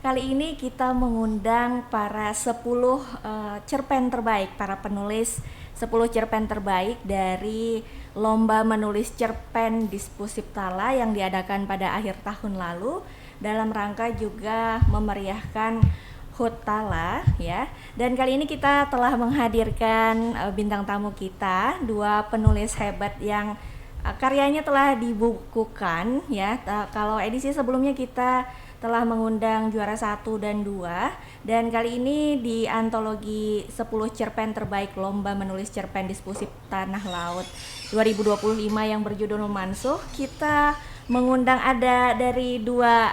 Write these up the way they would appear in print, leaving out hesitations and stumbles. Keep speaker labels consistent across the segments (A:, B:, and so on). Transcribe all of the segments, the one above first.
A: Kali ini kita mengundang para 10 cerpen terbaik, para penulis 10 cerpen terbaik dari Lomba Menulis Cerpen Dispusiptala yang diadakan pada akhir tahun lalu dalam rangka juga memeriahkan HUT Tala ya. Dan kali ini kita telah menghadirkan bintang tamu kita, dua penulis hebat yang karyanya telah dibukukan ya. Kalau edisi sebelumnya kita telah mengundang juara 1 dan 2, dan kali ini di antologi 10 cerpen terbaik Lomba Menulis Cerpen Dispusip Tanah Laut 2025 yang berjudul Mansuh, kita mengundang ada dari dua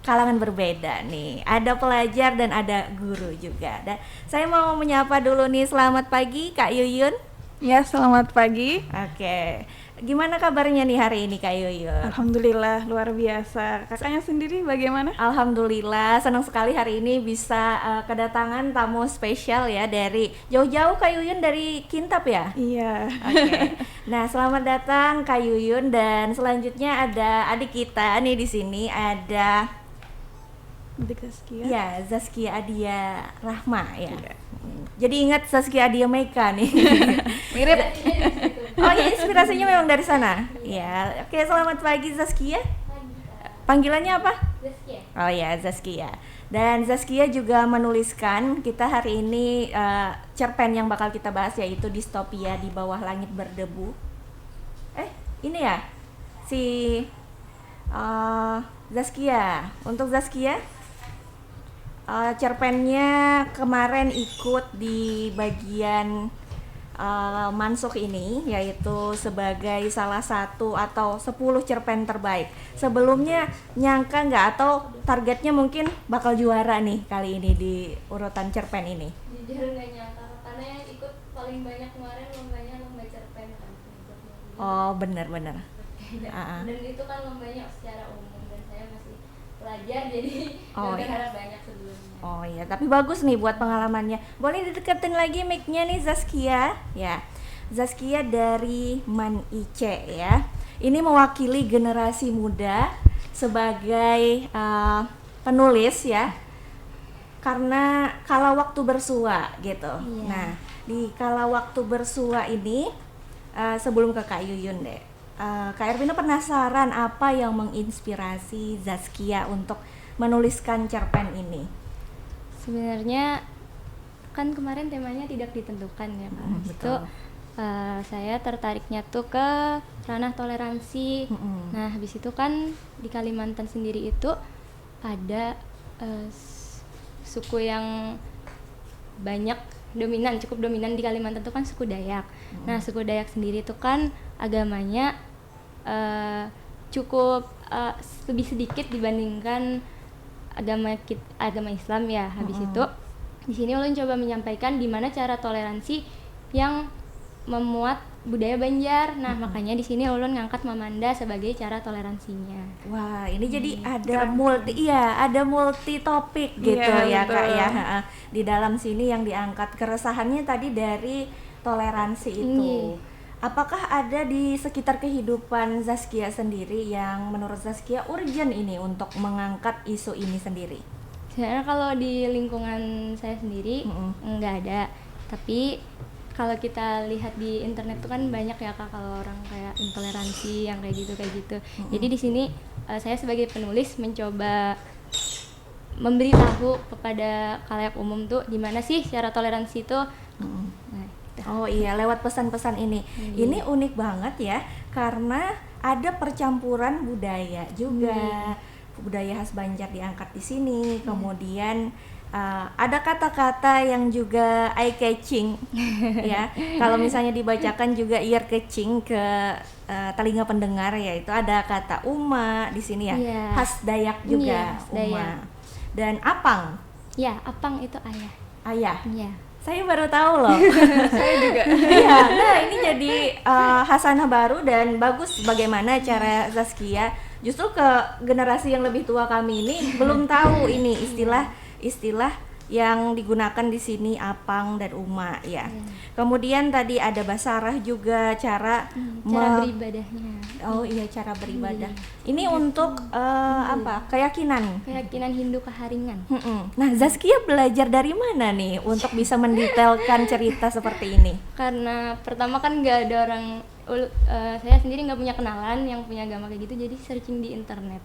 A: kalangan berbeda nih. Ada pelajar dan ada guru juga. Dan saya mau menyapa dulu nih, selamat pagi Kak Yuyun.
B: Ya, selamat pagi.
A: Oke. Gimana kabarnya nih hari ini Kak Yuyun?
B: Alhamdulillah, luar biasa. Kakaknya sendiri bagaimana?
A: Alhamdulillah, senang sekali hari ini bisa kedatangan tamu spesial ya dari jauh-jauh Kak Yuyun dari Kintab ya?
B: Iya.
A: Oke. Nah, selamat datang Kak Yuyun, dan selanjutnya ada adik kita nih di sini, ada
B: Adik Zaskia.
A: ya Zaskia Adia Rahma ya.
B: Iya.
A: Jadi ingat Zaskia Adia Meika nih.
B: Mirip.
A: Oh ya, inspirasinya memang dari sana. Ya, oke, selamat pagi Zaskia. Panggilannya apa?
C: Zaskia.
A: Oh ya, Zaskia. Dan Zaskia juga menuliskan kita hari ini cerpen yang bakal kita bahas, yaitu Distopia di Bawah Langit Berdebu. Ini ya si Zaskia. Untuk Zaskia, cerpennya kemarin ikut di bagian Mansuh ini, yaitu sebagai salah satu atau 10 cerpen terbaik. Sebelumnya nyangka nggak atau targetnya mungkin bakal juara nih kali ini di urutan cerpen ini?
C: Jujur nggak nyangka, karena yang ikut paling banyak kemarin lombanya lomba cerpen kan.
A: Oh, benar-benar.
C: Dan itu kan lombanya secara umum dan saya masih pelajar, jadi
A: Oh,
C: nggak
A: iya.
C: berharap banyak sebelumnya.
A: Oh iya, tapi bagus nih buat pengalamannya. Boleh dideketin lagi mic-nya nih Zaskia. Ya, Zaskia dari Man Ice ya. Ini mewakili generasi muda sebagai penulis ya. Karena Kala Waktu Bersua gitu.
C: Iya.
A: Nah, di Kala Waktu Bersua ini sebelum ke Kak Yuyun deh. Kak Ervina penasaran apa yang menginspirasi Zaskia untuk menuliskan cerpen ini?
C: Sebenarnya kan kemarin temanya tidak ditentukan ya Kak. Itu saya tertariknya tuh ke ranah toleransi. Nah, habis itu kan di Kalimantan sendiri itu ada suku yang banyak cukup dominan di Kalimantan itu kan suku Dayak. Nah, suku Dayak sendiri itu kan agamanya cukup lebih sedikit dibandingkan agama Islam ya. Habis itu di sini ulun coba menyampaikan di mana cara toleransi yang memuat budaya Banjar. Nah, makanya di sini ulun ngangkat Mamanda sebagai cara toleransinya.
A: Wah, ini jadi ada multi topik gitu ya
B: betul.
A: Kak ya. Di dalam sini yang diangkat keresahannya tadi dari toleransi itu. Apakah ada di sekitar kehidupan Zaskia sendiri yang menurut Zaskia urgent ini untuk mengangkat isu ini sendiri?
C: Sebenarnya kalau di lingkungan saya sendiri nggak ada, tapi kalau kita lihat di internet tuh kan banyak ya Kak, kalau orang kayak intoleransi yang kayak gitu. Jadi di sini saya sebagai penulis mencoba memberitahu kepada khalayak umum tuh gimana sih cara toleransi itu. Nah,
A: Oh iya, lewat pesan-pesan ini. Ini unik banget ya, karena ada percampuran budaya juga. Budaya khas Banjar diangkat di sini. Kemudian ada kata-kata yang juga eye catching ya. Kalau misalnya dibacakan juga ear catching ke telinga pendengar, yaitu ada kata uma di sini ya.
C: Iya.
A: Khas Dayak juga,
C: Khas
A: uma.
C: Dayak.
A: Dan apang.
C: ya, apang itu ayah.
A: Ayah.
C: Iya.
A: Saya baru tahu loh.
B: Saya juga.
A: Iya, nah ini jadi hasanah baru dan bagus bagaimana cara Zaskia justru ke generasi yang lebih tua kami ini belum tahu ini istilah yang digunakan di sini apang dan uma ya. Kemudian tadi ada basarah juga, cara
C: beribadahnya.
A: Oh iya, cara beribadah. Ini untuk apa? Keyakinan.
C: Keyakinan Hindu Keharingan.
A: Nah, Zaskia belajar dari mana nih untuk bisa mendetailkan cerita seperti ini?
C: Karena pertama kan nggak ada orang, saya sendiri nggak punya kenalan yang punya agama kayak gitu, jadi searching di internet.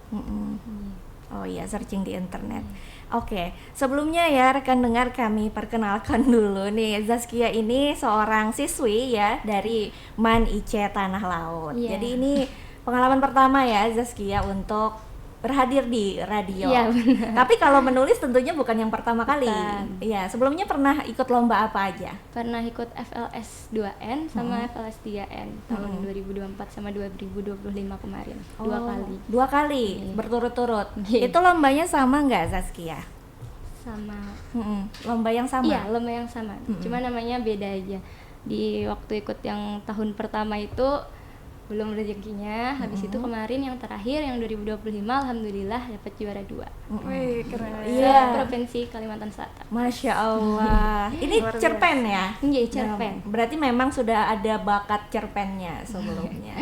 A: Oh iya, searching di internet. Oke, sebelumnya ya rekan dengar, kami perkenalkan dulu nih, Zaskia ini seorang siswi ya dari MAN IC Tanah Laut. Jadi ini pengalaman pertama ya Zaskia untuk berhadir di radio.
C: Iya, benar.
A: Tapi kalau menulis tentunya bukan yang pertama kali. Iya, sebelumnya pernah ikut lomba apa aja?
C: Pernah ikut FLS 2N sama FLS 3N tahun 2024 sama 2025 kemarin.
A: Dua kali berturut-turut. Itu lombanya sama nggak Zaskia?
C: Sama.
A: Lomba yang sama?
C: Iya, lomba yang sama. Cuma namanya beda aja. Di waktu ikut yang tahun pertama itu belum rezekinya. Habis itu kemarin yang terakhir yang 2025 alhamdulillah dapat juara 2.
B: Wih, keren.
A: Iya.
C: Provinsi Kalimantan Selatan.
A: Masya Allah. Ini cerpen ya?
C: Iya, cerpen.
A: Berarti memang sudah ada bakat cerpennya sebelumnya.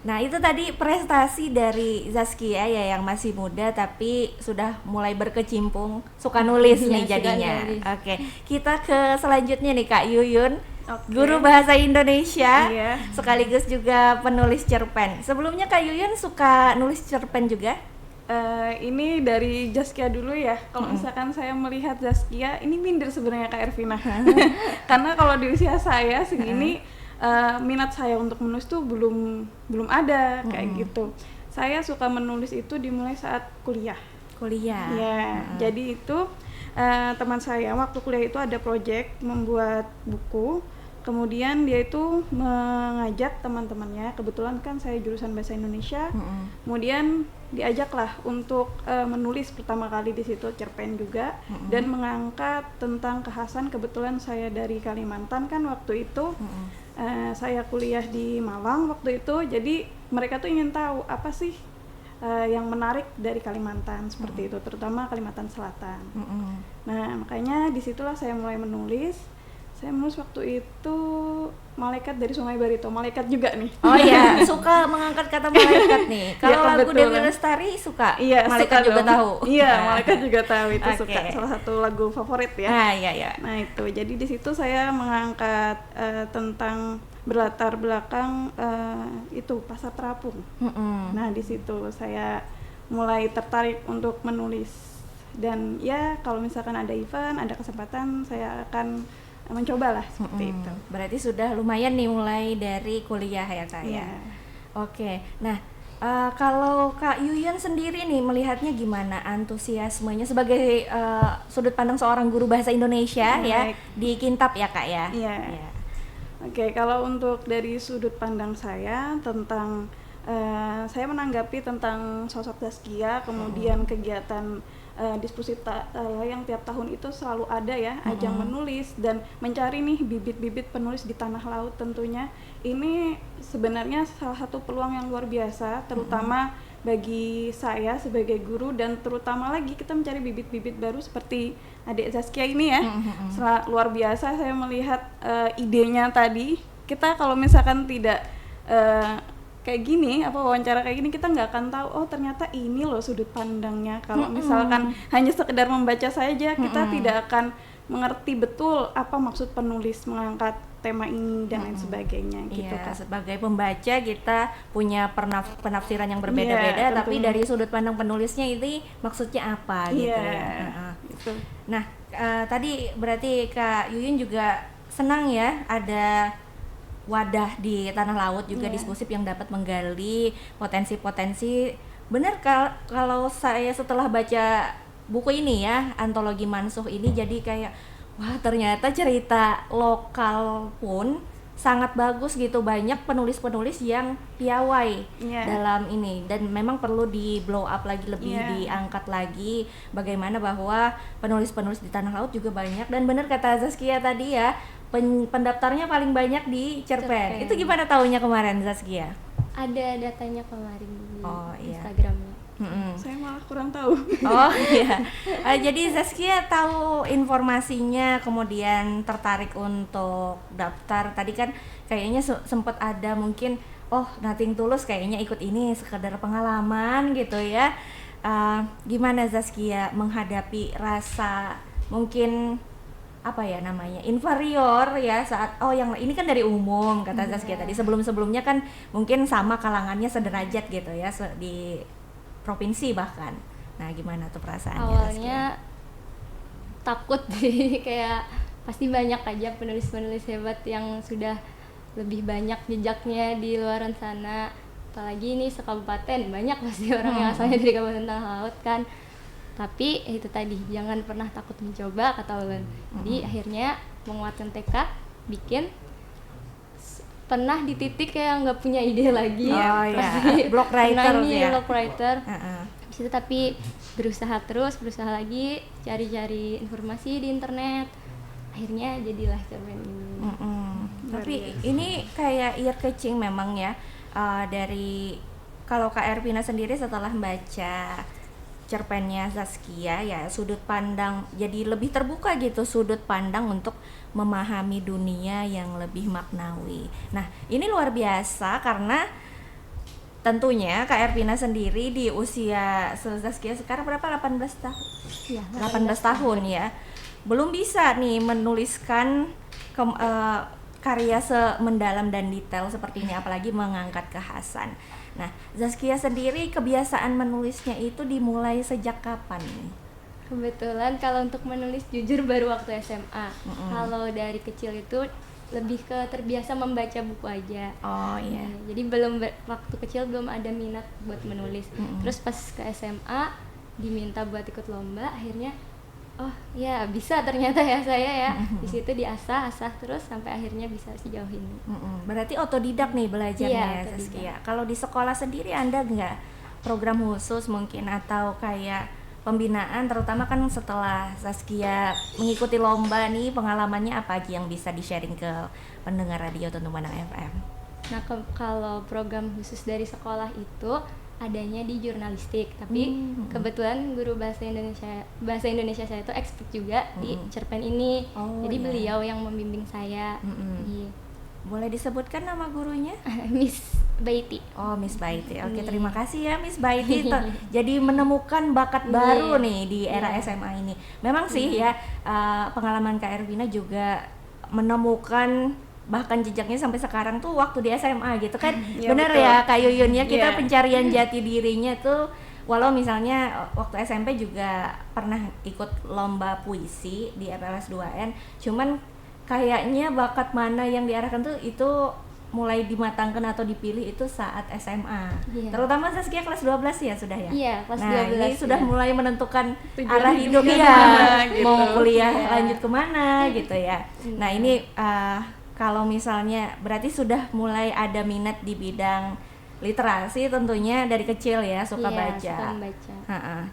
A: Nah, itu tadi prestasi dari Zaskia ya, yang masih muda tapi sudah mulai berkecimpung suka nulis nih jadinya. Oke, kita ke selanjutnya nih Kak Yuyun. Guru bahasa Indonesia, sekaligus juga penulis cerpen. Sebelumnya Kak Yuyun suka nulis cerpen juga?
B: Ini dari Zaskia dulu ya. Kalau misalkan saya melihat Zaskia, ini minder sebenarnya Kak Ervina. Karena kalau di usia saya segini, minat saya untuk menulis tuh belum ada kayak gitu. Saya suka menulis itu dimulai saat kuliah. Ya, jadi itu teman saya waktu kuliah itu ada proyek membuat buku. Kemudian dia itu mengajak teman-temannya, kebetulan kan saya jurusan bahasa Indonesia. Kemudian diajaklah untuk menulis pertama kali di situ cerpen juga, dan mengangkat tentang kekhasan. Kebetulan saya dari Kalimantan kan waktu itu. Saya kuliah di Malang waktu itu, jadi mereka tuh ingin tahu apa sih yang menarik dari Kalimantan seperti itu, terutama Kalimantan Selatan. Nah, makanya disitulah saya mulai menulis. Saya menulis waktu itu Malaikat dari Sungai Barito, malaikat juga nih.
A: Oh iya, suka mengangkat kata malaikat nih. Kalau lagu Dewi Lestari suka?
B: Iya,
A: malaikat
B: suka
A: juga
B: dong.
A: tahu.
B: Iya, malaikat juga tahu, itu suka, salah satu lagu favorit ya.
A: Nah, iya.
B: Nah, itu. Jadi di situ saya mengangkat tentang berlatar belakang itu Pasar Terapung. Nah, di situ saya mulai tertarik untuk menulis. Dan ya kalau misalkan ada event, ada kesempatan, saya akan mencobalah seperti itu.
A: Berarti sudah lumayan nih mulai dari kuliah ya Kak ya. Oke. Nah, kalau Kak Yuyun sendiri nih melihatnya gimana antusiasmenya sebagai sudut pandang seorang guru bahasa Indonesia ya di Kintab ya Kak ya.
B: Iya. Oke, kalau untuk dari sudut pandang saya tentang saya menanggapi tentang sosok Zaskia, kemudian kegiatan diskusi yang tiap tahun itu selalu ada ya, ajang menulis dan mencari nih bibit-bibit penulis di tanah laut. Tentunya ini sebenarnya salah satu peluang yang luar biasa, terutama bagi saya sebagai guru, dan terutama lagi kita mencari bibit-bibit baru seperti adik Zaskia ini ya. Luar biasa saya melihat idenya tadi. Kita kalau misalkan tidak kayak gini, wawancara kayak gini, kita nggak akan tahu, oh ternyata ini loh sudut pandangnya. Kalau misalkan hanya sekedar membaca saja, kita tidak akan mengerti betul apa maksud penulis mengangkat tema ini dan lain sebagainya gitu
A: ya,
B: Kak.
A: sebagai pembaca kita punya penafsiran yang berbeda-beda, tapi dari sudut pandang penulisnya ini maksudnya apa gitu ya.
B: Gitu.
A: Nah, tadi berarti Kak Yuyun juga senang ya ada wadah di tanah laut juga diskursif yang dapat menggali potensi-potensi. Benar kalau saya setelah baca buku ini ya, antologi Mansuh ini, jadi kayak wah ternyata cerita lokal pun sangat bagus gitu, banyak penulis-penulis yang piawai dalam ini, dan memang perlu di blow up lagi, lebih diangkat lagi bagaimana bahwa penulis-penulis di tanah laut juga banyak. Dan benar kata Zaskia tadi ya, pendaftarnya paling banyak di cerpen. Itu gimana taunya kemarin Zaskia?
C: Ada datanya kemarin di Instagramnya.
B: Saya malah kurang tahu.
A: Oh iya. Jadi Zaskia tahu informasinya, kemudian tertarik untuk daftar. Tadi kan kayaknya sempat ada mungkin, oh Nothing Tulus kayaknya ikut ini sekedar pengalaman gitu ya. Gimana Zaskia menghadapi rasa mungkin apa ya namanya, inferior ya saat yang ini kan dari umum kata Zaskia tadi, sebelumnya kan mungkin sama kalangannya sederajat gitu ya di provinsi bahkan. Nah gimana tuh perasaannya
C: Awalnya
A: Zaskia?
C: takut sih, kayak pasti banyak aja penulis-penulis hebat yang sudah lebih banyak jejaknya di luaran sana, apalagi ini sekabupaten banyak pasti orang yang asalnya dari Kabupaten Tanah Laut kan. Tapi itu tadi, jangan pernah takut mencoba kata Ulun. Jadi akhirnya menguatkan tekad, bikin. Pernah di titik kayak nggak punya ide lagi.
A: Oh ya, block writer ya.
C: Block writer. Di situ tapi berusaha lagi, cari-cari informasi di internet. Akhirnya jadilah cerpen ini.
A: Tapi ini kayak ear catching memang ya, dari kalau Kak Ervina sendiri setelah baca cerpennya Zaskia ya, sudut pandang jadi lebih terbuka gitu, sudut pandang untuk memahami dunia yang lebih maknawi. Nah ini luar biasa karena tentunya Kak Ervina sendiri di usia Zaskia sekarang berapa, 18 tahun?
C: Ya,
A: 18 tahun ya, belum bisa nih menuliskan karya semendalam dan detail seperti ini, apalagi mengangkat kekhasan. Nah, Zaskia sendiri kebiasaan menulisnya itu dimulai sejak kapan nih?
C: Kebetulan kalau untuk menulis jujur baru waktu SMA. Kalau dari kecil itu lebih ke terbiasa membaca buku aja.
A: Oh iya.
C: Jadi waktu kecil belum ada minat buat menulis. Terus pas ke SMA diminta buat ikut lomba, akhirnya oh ya bisa ternyata ya saya ya. Di situ diasah terus sampai akhirnya bisa sejauh ini.
A: Berarti otodidak nih belajarnya
C: Iya,
A: ya Zaskia. Kalau di sekolah sendiri Anda nggak program khusus mungkin atau kayak pembinaan, terutama kan setelah Zaskia mengikuti lomba nih, pengalamannya apa aja yang bisa di-sharing ke pendengar radio Tentu Mandang FM?
C: Nah kalau program khusus dari sekolah itu adanya di jurnalistik, tapi kebetulan guru bahasa Indonesia saya itu expert juga di cerpen ini. Jadi beliau yang membimbing saya.
A: Boleh disebutkan nama gurunya?
C: Miss Baiti.
A: Oh, Miss Baiti. Oke, terima kasih ya Miss Baiti. Jadi menemukan bakat baru nih di era SMA ini. Memang sih ya, pengalaman Kak Ervina juga menemukan bahkan jejaknya sampai sekarang tuh waktu di SMA gitu kan. Bener
B: betul.
A: ya Kak Yuyun ya, kita pencarian jati dirinya tuh walau misalnya waktu SMP juga pernah ikut lomba puisi di FLS 2N, cuman kayaknya bakat mana yang diarahkan tuh itu mulai dimatangkan atau dipilih itu saat SMA. Terutama Zaskia kelas 12 ya sudah ya?
C: Iya, kelas
A: nah,
C: 12.
A: ini sudah mulai menentukan
B: Tujuan
A: arah hidup
B: hidupnya
A: ya,
B: kemana, gitu.
A: mau kuliah lanjut kemana gitu ya. Nah ini kalau misalnya berarti sudah mulai ada minat di bidang literasi tentunya dari kecil ya, suka baca.
C: Suka membaca.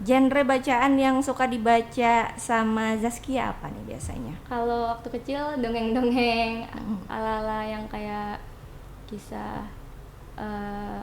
A: Genre bacaan yang suka dibaca sama Zaskia apa nih biasanya?
C: Kalau waktu kecil dongeng-dongeng ala-ala yang kayak kisah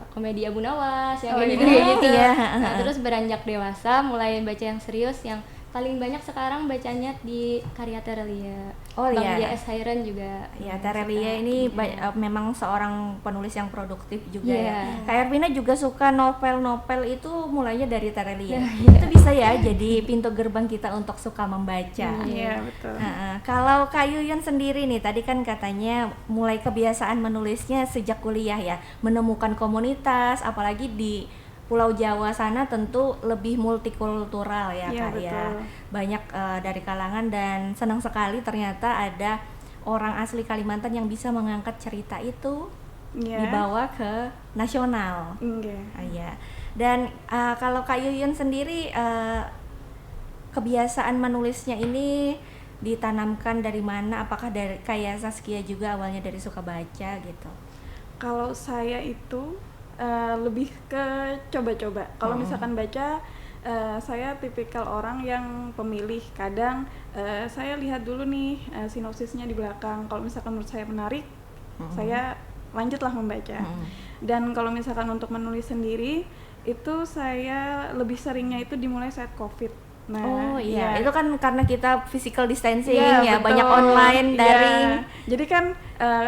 C: komedi Abu Nawas yang kayak gitu. Nah, terus beranjak dewasa mulai baca yang serius, yang paling banyak sekarang bacanya di karya Terelia. Bang J.S. Hairan juga.
A: Ya, Terelia ini memang seorang penulis yang produktif juga ya. Kak Ervina juga suka novel-novel itu mulainya dari Terelia. Itu bisa ya jadi pintu gerbang kita untuk suka membaca.
B: Iya, betul.
A: Kalau Kak Yuyun sendiri nih, tadi kan katanya mulai kebiasaan menulisnya sejak kuliah ya, menemukan komunitas, apalagi di Pulau Jawa sana tentu lebih multikultural ya Kak ya. Banyak dari kalangan, dan senang sekali ternyata ada orang asli Kalimantan yang bisa mengangkat cerita itu dibawa ke nasional. Ya. Dan kalau Kak Yuyun sendiri kebiasaan menulisnya ini ditanamkan dari mana? Apakah dari kayak Zaskia juga awalnya dari suka baca gitu?
B: Kalau saya itu lebih ke coba-coba. Kalau misalkan baca, saya tipikal orang yang pemilih. Kadang saya lihat dulu nih sinopsisnya di belakang. Kalau misalkan menurut saya menarik, saya lanjutlah membaca. Dan kalau misalkan untuk menulis sendiri, Itu saya lebih seringnya itu dimulai saat COVID.
A: Oh iya, itu kan karena kita physical distancing ya,
B: betul.
A: banyak online, daring.
B: Jadi kan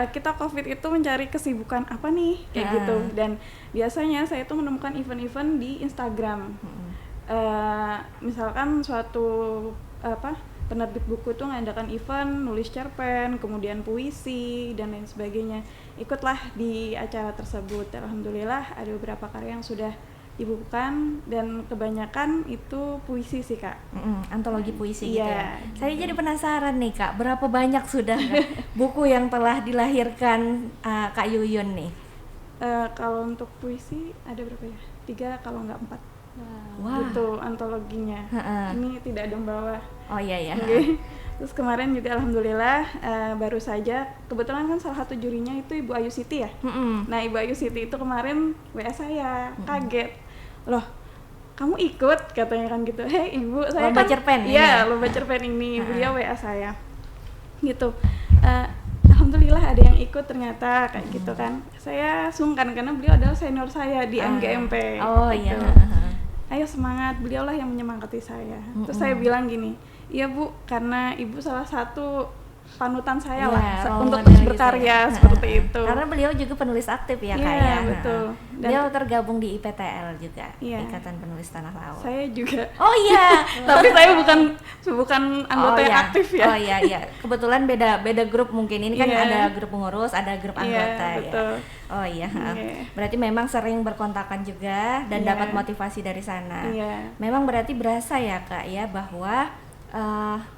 B: kita COVID itu mencari kesibukan apa nih kayak gitu. Dan biasanya saya itu menemukan event-event di Instagram. Misalkan suatu penerbit buku itu mengadakan event nulis cerpen, kemudian puisi dan lain sebagainya. Ikutlah di acara tersebut. Alhamdulillah ada beberapa karya yang sudah dibukukan dan kebanyakan itu puisi sih Kak.
A: Antologi puisi gitu ya.
B: Gitu.
A: Saya jadi penasaran nih Kak, berapa banyak sudah buku yang telah dilahirkan Kak Yuyun nih?
B: Kalau untuk puisi ada berapa ya? 3 kalau nggak 4.
A: Wah.
B: Itu antologinya. Ini tidak ada yang bawa.
A: Oh iya ya.
B: Okay. Terus kemarin juga alhamdulillah baru saja, kebetulan kan salah satu jurinya itu Ibu Ayu Siti ya. Nah Ibu Ayu Siti itu kemarin WA saya, kaget, loh kamu ikut katanya kan gitu. Hei Ibu, saya
A: lomba
B: kan
A: cerpen ini.
B: Iya, lomba cerpen ini. Beliau WA saya gitu. Alhamdulillah ada yang ikut ternyata kayak gitu kan. Saya sungkan karena beliau adalah senior saya di MGMP.
A: Oh
B: gitu.
A: iya.
B: Ayo semangat, beliaulah yang menyemangati saya. Terus saya bilang gini, iya Bu, karena Ibu salah satu panutan saya lah untuk terus berkarya seperti itu.
A: Karena beliau juga penulis aktif ya Kak
B: Iya,
A: ya.
B: betul. Dan
A: beliau tergabung di IPTL juga,
B: iya.
A: Ikatan Penulis Tanah Laut.
B: Saya juga.
A: Oh iya.
B: Tapi saya bukan anggota yang aktif ya.
A: Oh iya iya. Kebetulan beda grup mungkin. Ini kan ada grup pengurus, ada grup anggota
B: betul.
A: ya. Oh iya. Berarti memang sering berkontakan juga dan dapat motivasi dari sana. Memang berarti berasa ya Kak ya bahwa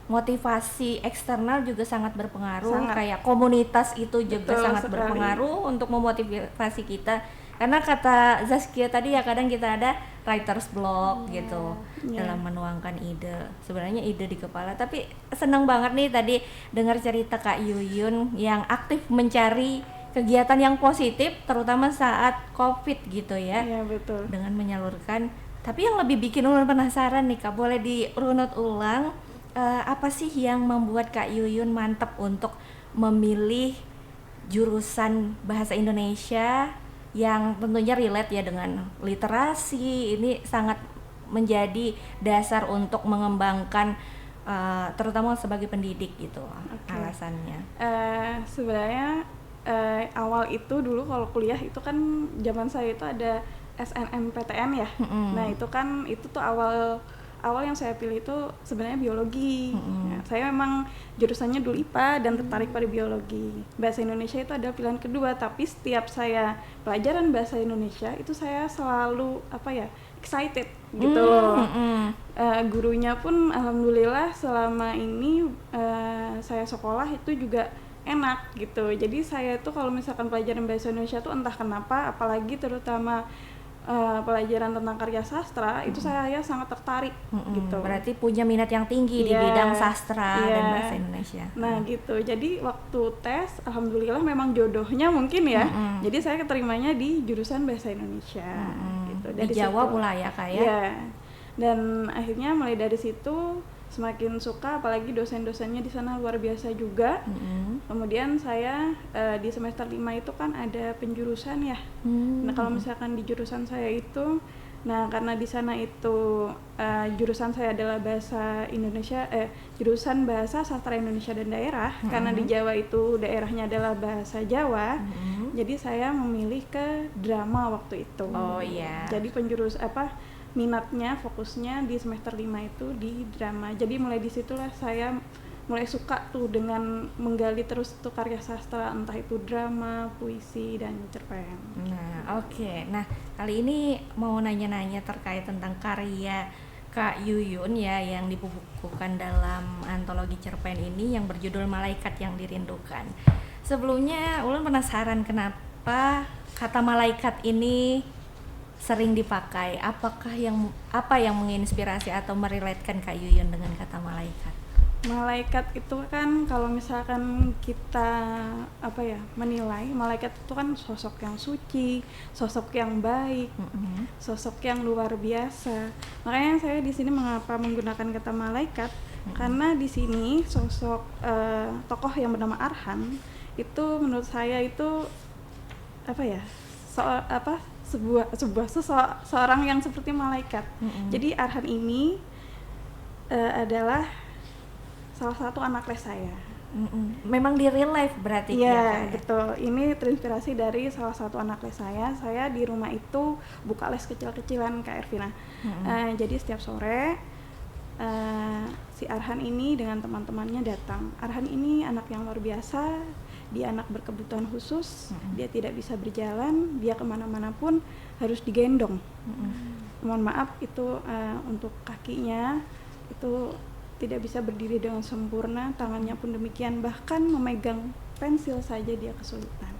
A: motivasi eksternal juga sangat berpengaruh, kayak komunitas itu juga sangat berpengaruh untuk memotivasi kita. Karena kata Zaskia tadi ya kadang kita ada writer's block gitu dalam menuangkan ide. Sebenarnya ide di kepala, tapi senang banget nih tadi dengar cerita Kak Yuyun yang aktif mencari kegiatan yang positif terutama saat COVID gitu ya.
B: Iya betul.
A: Dengan menyalurkan. Tapi yang lebih bikin ulun penasaran nih Kak, boleh dirunut ulang apa sih yang membuat Kak Yuyun mantap untuk memilih jurusan bahasa Indonesia yang tentunya relate ya dengan literasi. Ini sangat menjadi dasar untuk mengembangkan terutama sebagai pendidik gitu. Alasannya.
B: Sebenarnya awal itu dulu kalau kuliah itu kan zaman saya itu ada SNMPTN ya. Nah itu kan itu tuh awal yang saya pilih itu sebenarnya biologi. Nah, saya memang jurusannya dulu IPA dan tertarik pada biologi. Bahasa Indonesia itu ada pilihan kedua, tapi setiap saya pelajaran bahasa Indonesia itu saya selalu excited gitu loh. Gurunya pun alhamdulillah selama ini saya sekolah itu juga enak gitu. Jadi saya tuh kalau misalkan pelajaran bahasa Indonesia tuh entah kenapa, apalagi terutama pelajaran tentang karya sastra itu saya sangat tertarik gitu.
A: Berarti punya minat yang tinggi di bidang sastra dan bahasa Indonesia.
B: Nah gitu. Jadi waktu tes alhamdulillah memang jodohnya mungkin ya. Jadi saya keterimanya di jurusan bahasa Indonesia gitu. Dari
A: di Jawa
B: situ,
A: pula ya Kak ya.
B: Iya. Dan akhirnya mulai dari situ semakin suka, apalagi dosen-dosennya di sana luar biasa juga. Kemudian saya di semester 5 itu kan ada penjurusan ya. Nah kalau misalkan di jurusan saya itu, nah karena di sana itu jurusan saya adalah bahasa Indonesia, jurusan bahasa sastra Indonesia dan daerah. Karena di Jawa itu daerahnya adalah bahasa Jawa. Jadi saya memilih ke drama waktu itu.
A: Oh iya.
B: Jadi minatnya, fokusnya di semester 5 itu di drama. Jadi mulai disitulah saya mulai suka tuh dengan menggali terus tuh karya sastra, entah itu drama, puisi, dan cerpen.
A: Nah oke. Nah kali ini mau nanya-nanya terkait tentang karya Kak Yuyun ya yang dibukukan dalam antologi cerpen ini yang berjudul Malaikat yang Dirindukan. Sebelumnya ulun penasaran kenapa kata malaikat ini sering dipakai. Apa yang menginspirasi atau merelatekan Kak Yuyun dengan kata malaikat?
B: Malaikat itu kan kalau misalkan kita menilai malaikat itu kan sosok yang suci, sosok yang baik, sosok yang luar biasa. Makanya saya di sini mengapa menggunakan kata malaikat? Karena di sini sosok tokoh yang bernama Arhan itu menurut saya itu seorang yang seperti malaikat. Jadi Arhan ini adalah salah satu anak les saya.
A: Memang di real life berarti ya,
B: Iya,
A: Kak?
B: betul. Ini terinspirasi dari salah satu anak les saya. Saya di rumah itu buka les kecil-kecilan, Kak Ervina. Jadi setiap sore si Arhan ini dengan teman-temannya datang. Arhan ini anak yang luar biasa. Dia anak berkebutuhan khusus. Dia tidak bisa berjalan. Dia kemana-mana pun harus digendong. Mohon maaf itu untuk kakinya itu tidak bisa berdiri dengan sempurna, tangannya pun demikian, bahkan memegang pensil saja dia kesulitan.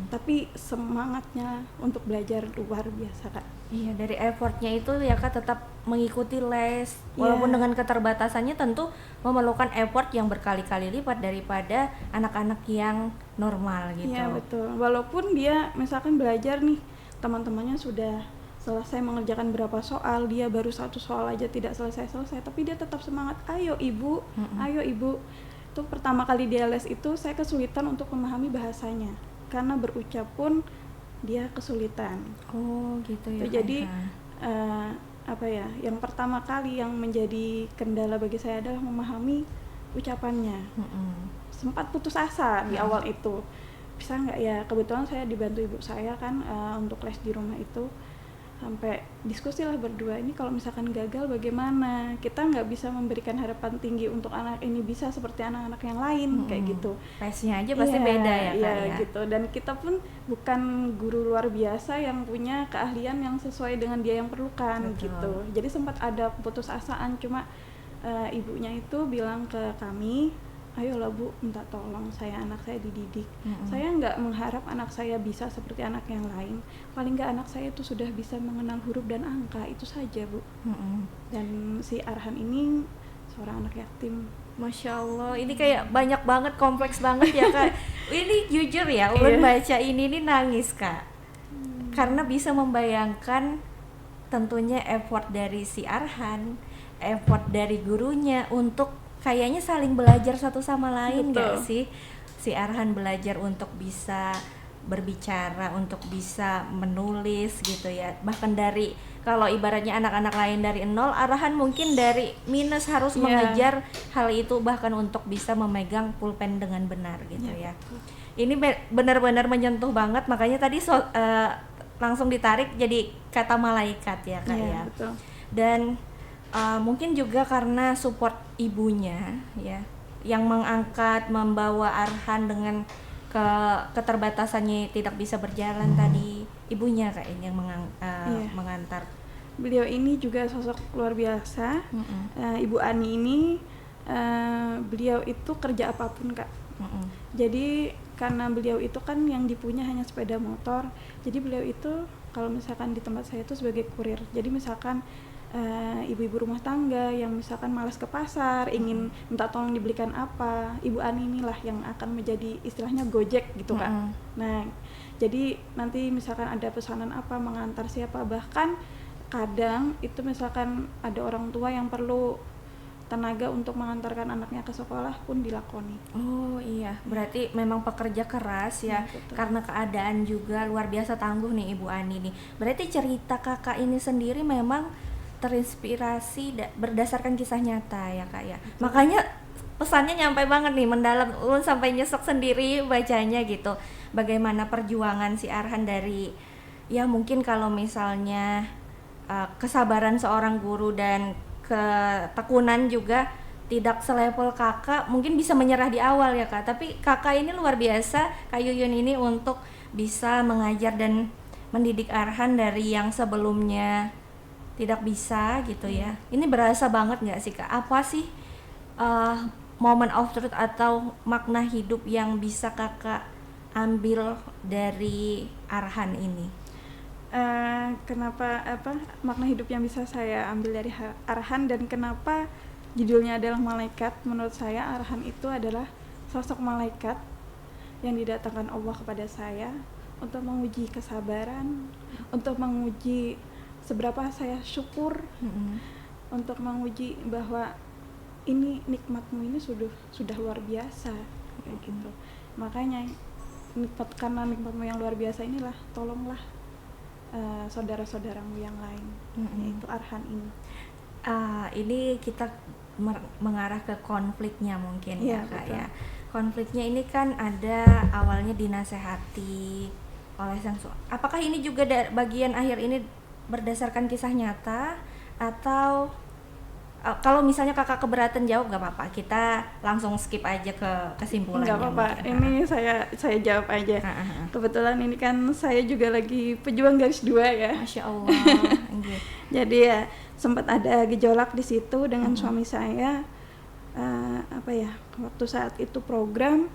B: Tapi semangatnya untuk belajar luar biasa, Kak.
A: Iya, dari effortnya itu ya Kak tetap mengikuti les, walaupun dengan keterbatasannya tentu memerlukan effort yang berkali-kali lipat daripada anak-anak yang normal gitu.
B: Iya, betul. Walaupun dia misalkan belajar nih, teman-temannya sudah selesai mengerjakan berapa soal, dia baru satu soal aja tidak selesai, tapi dia tetap semangat. Ayo ibu, ayo ibu. Itu pertama kali dia les itu saya kesulitan untuk memahami bahasanya, karena berucap pun dia kesulitan.
A: Oh gitu ya.
B: Jadi apa ya? Yang pertama kali yang menjadi kendala bagi saya adalah memahami ucapannya. Sempat putus asa di awal itu. Bisa nggak ya? Kebetulan saya dibantu ibu saya kan untuk les di rumah itu. Sampai diskusi lah berdua, ini kalau misalkan gagal bagaimana, kita nggak bisa memberikan harapan tinggi untuk anak ini bisa seperti anak-anak yang lain, kayak gitu.
A: Pace-nya aja pasti beda ya Kak ya.
B: Gitu. Dan kita pun bukan guru luar biasa yang punya keahlian yang sesuai dengan dia yang perlukan.
A: Betul.
B: Gitu. Jadi sempat ada putusasaan, cuma ibunya itu bilang ke kami, ayolah Bu, minta tolong, anak saya dididik. Saya nggak mengharap anak saya bisa seperti anak yang lain. Paling nggak anak saya itu sudah bisa mengenal huruf dan angka, itu saja Bu. Dan si Arhan ini seorang anak yatim.
A: Masya Allah, ini kayak banyak banget, kompleks banget ya Kak. Ini jujur ya, ulun baca ini nangis Kak. Karena bisa membayangkan tentunya effort dari si Arhan, effort dari gurunya untuk kayaknya saling belajar satu sama lain. Gak sih? Si Arhan belajar untuk bisa berbicara, untuk bisa menulis gitu ya. Bahkan dari kalau ibaratnya anak-anak lain dari nol, Arhan mungkin dari minus harus mengejar hal itu, bahkan untuk bisa memegang pulpen dengan benar gitu ya. Ini benar-benar menyentuh banget, makanya tadi langsung ditarik jadi kata malaikat ya Kak ya.
B: Betul.
A: Dan mungkin juga karena support ibunya ya, yang mengangkat, membawa Arhan dengan keterbatasannya tidak bisa berjalan tadi, ibunya kayaknya yang mengantar.
B: Beliau ini juga sosok luar biasa. Ibu Ani ini beliau itu kerja apapun Kak. Jadi karena beliau itu kan yang dipunya hanya sepeda motor, jadi beliau itu kalau misalkan di tempat saya itu sebagai kurir. Jadi misalkan ibu-ibu rumah tangga yang misalkan malas ke pasar, ingin minta tolong dibelikan apa, Ibu Ani inilah yang akan menjadi istilahnya Gojek gitu Kak. Nah, jadi nanti misalkan ada pesanan apa, mengantar siapa, bahkan kadang itu misalkan ada orang tua yang perlu tenaga untuk mengantarkan anaknya ke sekolah pun dilakoni.
A: Oh iya, berarti memang pekerja keras ya, karena keadaan juga luar biasa tangguh nih Ibu Ani nih. Berarti cerita kakak ini sendiri memang terinspirasi berdasarkan kisah nyata ya Kak ya. Makanya pesannya nyampe banget nih, mendalam, ulun sampai nyesek sendiri bacanya gitu. Bagaimana perjuangan si Arhan dari ya mungkin kalau misalnya kesabaran seorang guru dan ketekunan juga tidak selevel kakak, mungkin bisa menyerah di awal ya Kak. Tapi kakak ini luar biasa, Kak Yuyun ini, untuk bisa mengajar dan mendidik Arhan dari yang sebelumnya tidak bisa gitu ya. Ini berasa banget nggak sih Kak? Apa sih moment of truth atau makna hidup yang bisa kakak ambil dari Arhan ini?
B: Kenapa makna hidup yang bisa saya ambil dari Arhan dan kenapa judulnya adalah malaikat? Menurut saya Arhan itu adalah sosok malaikat yang didatangkan Allah kepada saya untuk menguji kesabaran, untuk menguji seberapa saya syukur, untuk menguji bahwa ini nikmatmu ini sudah luar biasa kayak gitu. Makanya karena nikmatmu yang luar biasa inilah, tolonglah saudara-saudaramu yang lain, yaitu Arhan ini.
A: Ini kita mengarah ke konfliknya mungkin ya Kak
B: betul.
A: ya. Konfliknya ini kan ada awalnya dinasehati oleh sang suami. Apakah ini juga bagian akhir ini berdasarkan kisah nyata atau kalau misalnya kakak keberatan jawab nggak apa-apa, kita langsung skip aja ke kesimpulannya.
B: Nggak apa-apa, ini saya jawab aja. Kebetulan ini kan saya juga lagi pejuang garis 2 ya.
A: Masya Allah.
B: Jadi ya sempat ada gejolak di situ dengan suami saya. Waktu saat itu program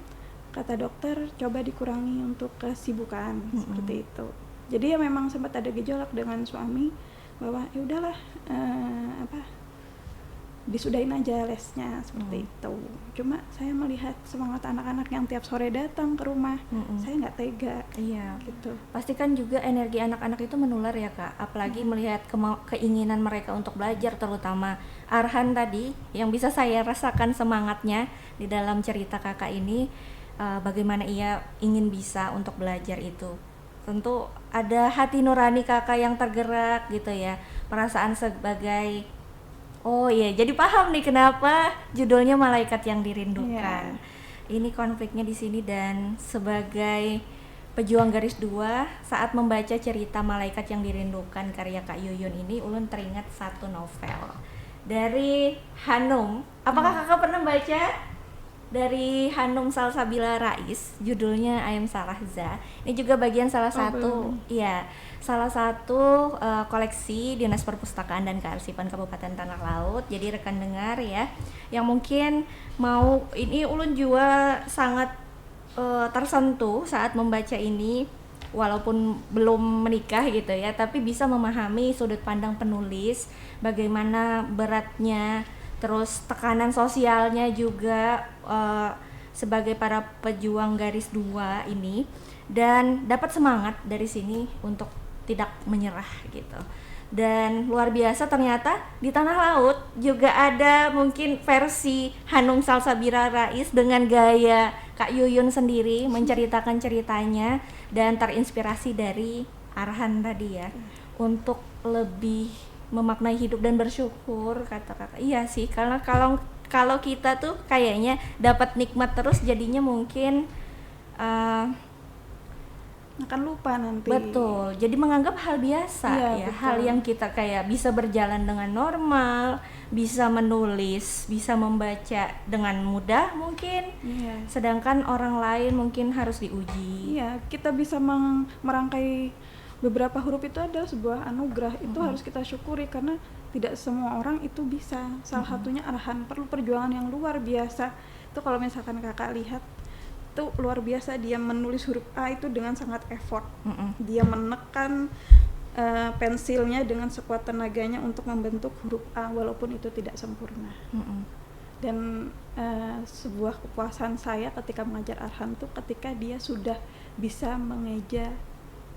B: kata dokter coba dikurangi untuk kesibukan seperti itu. Jadi ya memang sempat ada gejolak dengan suami bahwa ya udahlah disudahin aja lesnya seperti itu. Cuma saya melihat semangat anak-anak yang tiap sore datang ke rumah, saya nggak tega.
A: Iya,
B: gitu.
A: Pastikan juga energi anak-anak itu menular ya Kak, apalagi melihat keinginan mereka untuk belajar, terutama Arhan tadi yang bisa saya rasakan semangatnya di dalam cerita kakak ini, bagaimana ia ingin bisa untuk belajar itu. Tentu ada hati nurani kakak yang tergerak gitu ya, perasaan sebagai oh iya, jadi paham nih kenapa judulnya Malaikat yang Dirindukan. Ini konfliknya di sini, dan sebagai pejuang garis 2 saat membaca cerita Malaikat yang Dirindukan karya Kak Yuyun ini, ulun teringat satu novel dari Hanum. Apakah kakak pernah baca? Dari Hanum Salsabila Rais, judulnya Ayam Salahza. Ini juga bagian salah satu koleksi Dinas Perpustakaan dan Kearsipan Kabupaten Tanah Laut. Jadi rekan dengar ya, yang mungkin mau, ini ulun juga sangat tersentuh saat membaca ini, walaupun belum menikah gitu ya, tapi bisa memahami sudut pandang penulis, bagaimana beratnya, terus tekanan sosialnya juga sebagai para pejuang garis 2 ini, dan dapat semangat dari sini untuk tidak menyerah gitu. Dan luar biasa ternyata di Tanah Laut juga ada mungkin versi Hanum Salsabila Rais dengan gaya Kak Yuyun sendiri menceritakan ceritanya, dan terinspirasi dari Arhan tadi ya, untuk lebih memaknai hidup dan bersyukur, kata kakak. Iya sih, karena kalau kita tuh kayaknya dapat nikmat terus, jadinya mungkin
B: akan lupa nanti.
A: Betul, jadi menganggap hal biasa ya, hal yang kita kayak bisa berjalan dengan normal, bisa menulis, bisa membaca dengan mudah mungkin. Sedangkan orang lain mungkin harus diuji.
B: Iya, kita bisa merangkai beberapa huruf itu adalah sebuah anugerah. Itu harus kita syukuri, karena tidak semua orang itu bisa. Salah satunya Arhan, perlu perjuangan yang luar biasa. Itu kalau misalkan kakak lihat, itu luar biasa, dia menulis huruf A itu dengan sangat effort. Dia menekan pensilnya dengan sekuat tenaganya untuk membentuk huruf A, walaupun itu tidak sempurna. Dan sebuah kepuasan saya ketika mengajar Arhan itu ketika dia sudah bisa mengeja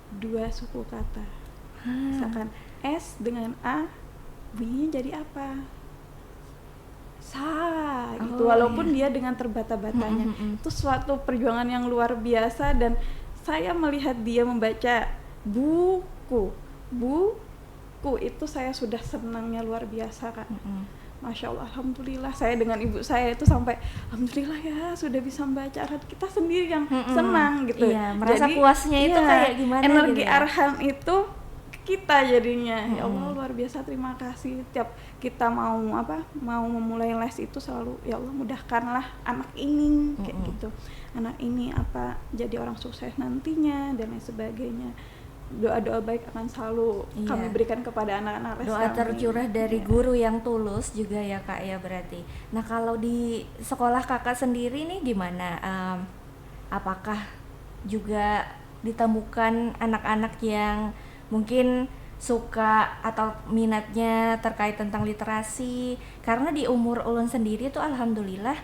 B: 2 suku kata. Misalkan S dengan A bunyinya jadi apa? Sa gitu, walaupun dia dengan terbata-batanya. Itu suatu perjuangan yang luar biasa, dan saya melihat dia membaca buku itu saya sudah senangnya luar biasa Kak. Masya Allah, alhamdulillah, saya dengan ibu saya itu sampai alhamdulillah ya sudah bisa membaca Arhan, kita sendiri yang senang gitu.
A: Iya, merasa puasnya itu kayak gimana
B: energi
A: gitu ya?
B: Arhan itu kita jadinya ya Allah luar biasa, terima kasih. Tiap kita mau memulai les itu selalu ya Allah mudahkanlah anak ini kayak gitu, anak ini jadi orang sukses nantinya dan lain sebagainya. Doa-doa baik akan selalu kami berikan kepada anak-anak les.
A: Doa tercurah dari guru yang tulus juga ya Kak ya berarti. Nah kalau di sekolah kakak sendiri nih gimana? Apakah juga ditemukan anak-anak yang mungkin suka atau minatnya terkait tentang literasi? Karena di umur ulun sendiri tuh alhamdulillah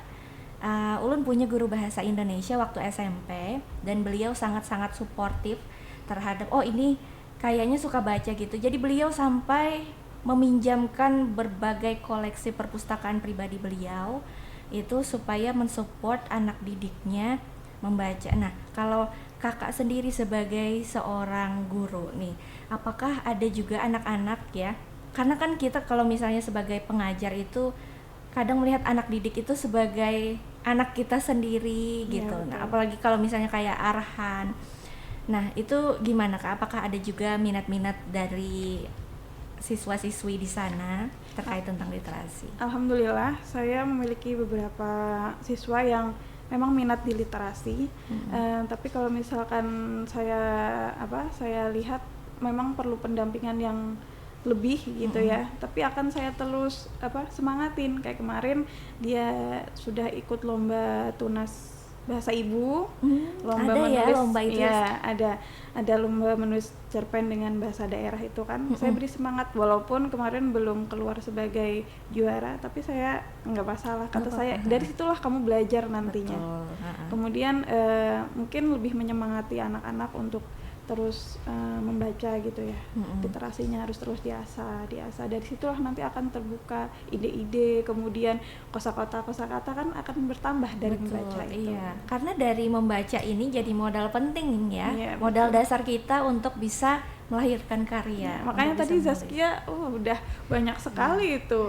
A: ulun punya guru bahasa Indonesia waktu SMP, dan beliau sangat-sangat suportif terhadap ini kayaknya suka baca gitu. Jadi beliau sampai meminjamkan berbagai koleksi perpustakaan pribadi beliau itu supaya mensupport anak didiknya membaca. Nah, kalau kakak sendiri sebagai seorang guru nih, apakah ada juga anak-anak ya? Karena kan kita kalau misalnya sebagai pengajar itu kadang melihat anak didik itu sebagai anak kita sendiri gitu.
B: Betul.
A: Nah, apalagi kalau misalnya kayak Arhan. Nah, itu gimana Kak? Apakah ada juga minat-minat dari siswa-siswi di sana terkait tentang literasi?
B: Alhamdulillah, saya memiliki beberapa siswa yang memang minat di literasi. Tapi kalau misalkan saya lihat memang perlu pendampingan yang lebih gitu ya. Tapi akan saya terus semangatin. Kayak kemarin dia sudah ikut lomba tunas bahasa ibu, lomba
A: ada
B: menulis,
A: ya lomba itu?
B: ya ada lomba menulis cerpen dengan bahasa daerah itu kan. Saya beri semangat walaupun kemarin belum keluar sebagai juara, tapi saya nggak masalah, kata saya dari situlah kamu belajar nantinya.
A: Betul.
B: Kemudian mungkin lebih menyemangati anak-anak untuk terus membaca gitu ya. Literasinya harus terus diasah. Dari situlah nanti akan terbuka ide-ide, kemudian kosakata kan akan bertambah dari membaca itu.
A: Iya, karena dari membaca ini jadi modal penting ya.
B: Iya,
A: Modal
B: betul.
A: dasar kita untuk bisa melahirkan karya.
B: Makanya
A: untuk
B: tadi
A: bisa menulis.
B: Zaskia udah banyak sekali itu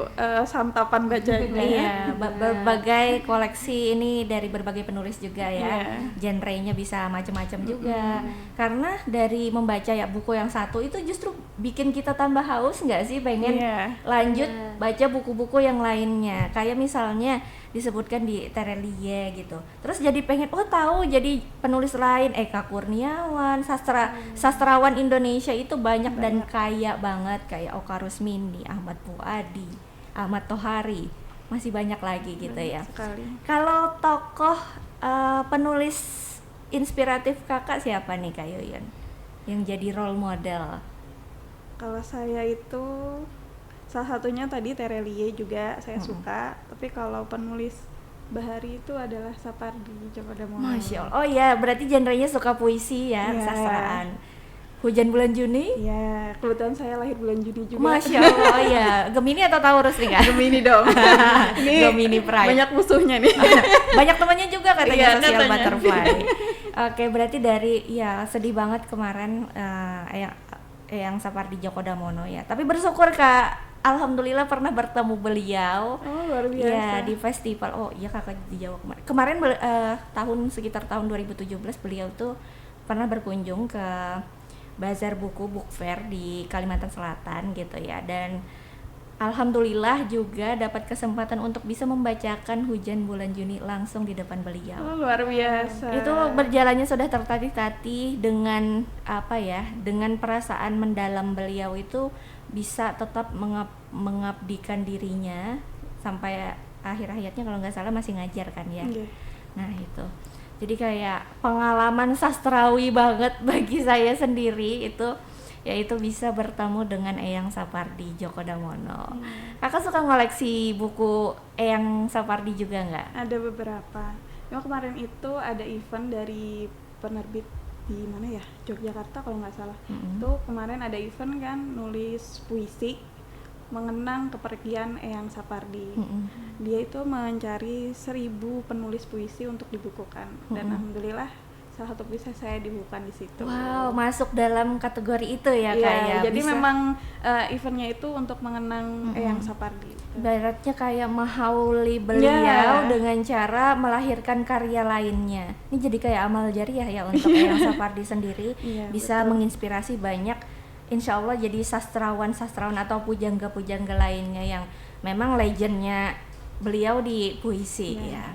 B: santapan bacanya.
A: Iya, berbagai koleksi ini dari berbagai penulis juga ya.
B: Iya.
A: Genrenya bisa macam-macam juga. Karena dari membaca ya buku yang satu itu justru bikin kita tambah haus nggak sih, pengen
B: Iya.
A: lanjut baca buku-buku yang lainnya. Kayak misalnya disebutkan di Terelie gitu. Terus jadi pengen tahu jadi penulis lain, Eka Kurniawan, sastrawan Indonesia itu banyak dan kaya banget, kayak Oka Rusmini, Ahmad Fuadi, Ahmad Tohari, masih banyak lagi gitu ya.
B: Sekali.
A: Kalau tokoh penulis inspiratif kakak siapa nih Kak Yoyon yang jadi role model?
B: Kalau saya itu salah satunya tadi Terelie juga saya suka, tapi kalau penulis Bahari itu adalah Sapardi Djoko Damono.
A: Masya Allah. Oh ya, berarti genrenya suka puisi ya,
B: Iya.
A: sastraan. Hujan Bulan Juni?
B: Iya, kebetulan saya lahir bulan Juni juga.
A: Masya Allah ya. Gemini atau Taurus nih Kak?
B: Gemini dong.
A: Gemini Pride.
B: Banyak musuhnya nih.
A: Banyak temannya juga katanya
B: Iya,
A: social
B: katanya.
A: butterfly. Oke, berarti dari sedih banget kemarin yang Sapardi Djoko Damono ya. Tapi bersyukur Kak, alhamdulillah pernah bertemu beliau.
B: Oh, luar biasa.
A: Ya, di festival. Oh iya Kakak di Jawa kemarin. Sekitar tahun 2017 beliau tuh pernah berkunjung ke Bazar Buku Book Fair di Kalimantan Selatan gitu ya, dan alhamdulillah juga dapat kesempatan untuk bisa membacakan Hujan Bulan Juni langsung di depan beliau.
B: Oh, luar biasa.
A: Itu berjalannya sudah tertatih-tatih dengan dengan perasaan mendalam beliau itu bisa tetap mengabdikan dirinya sampai akhir hayatnya, kalau nggak salah masih ngajar kan ya.
B: Iya.
A: Nah itu, jadi kayak pengalaman sastrawi banget bagi saya sendiri itu, yaitu bisa bertemu dengan Eyang Sapardi Djoko Damono. Kakak suka ngoleksi buku Eyang Sapardi juga nggak?
B: Ada beberapa. Cuma kemarin itu ada event dari penerbit di mana ya, Yogyakarta kalau nggak salah. Itu kemarin ada event kan, nulis puisi mengenang kepergian Eyang Sapardi. Dia itu mencari 1000 penulis puisi untuk dibukukan, dan alhamdulillah salah satu puisi saya dibukukan di situ.
A: Wow, masuk dalam kategori itu ya Kak ya.
B: Jadi
A: Bisa,
B: memang eventnya itu untuk mengenang Eyang Sapardi.
A: ibaratnya kayak menghauli beliau
B: Ya.
A: dengan cara melahirkan karya lainnya. Ini jadi kayak amal jariah ya untuk Eyang Sapardi sendiri,
B: Iya,
A: bisa
B: betul.
A: menginspirasi banyak, insya Allah jadi sastrawan atau pujangga-pujangga lainnya yang memang legendnya beliau di puisi ya.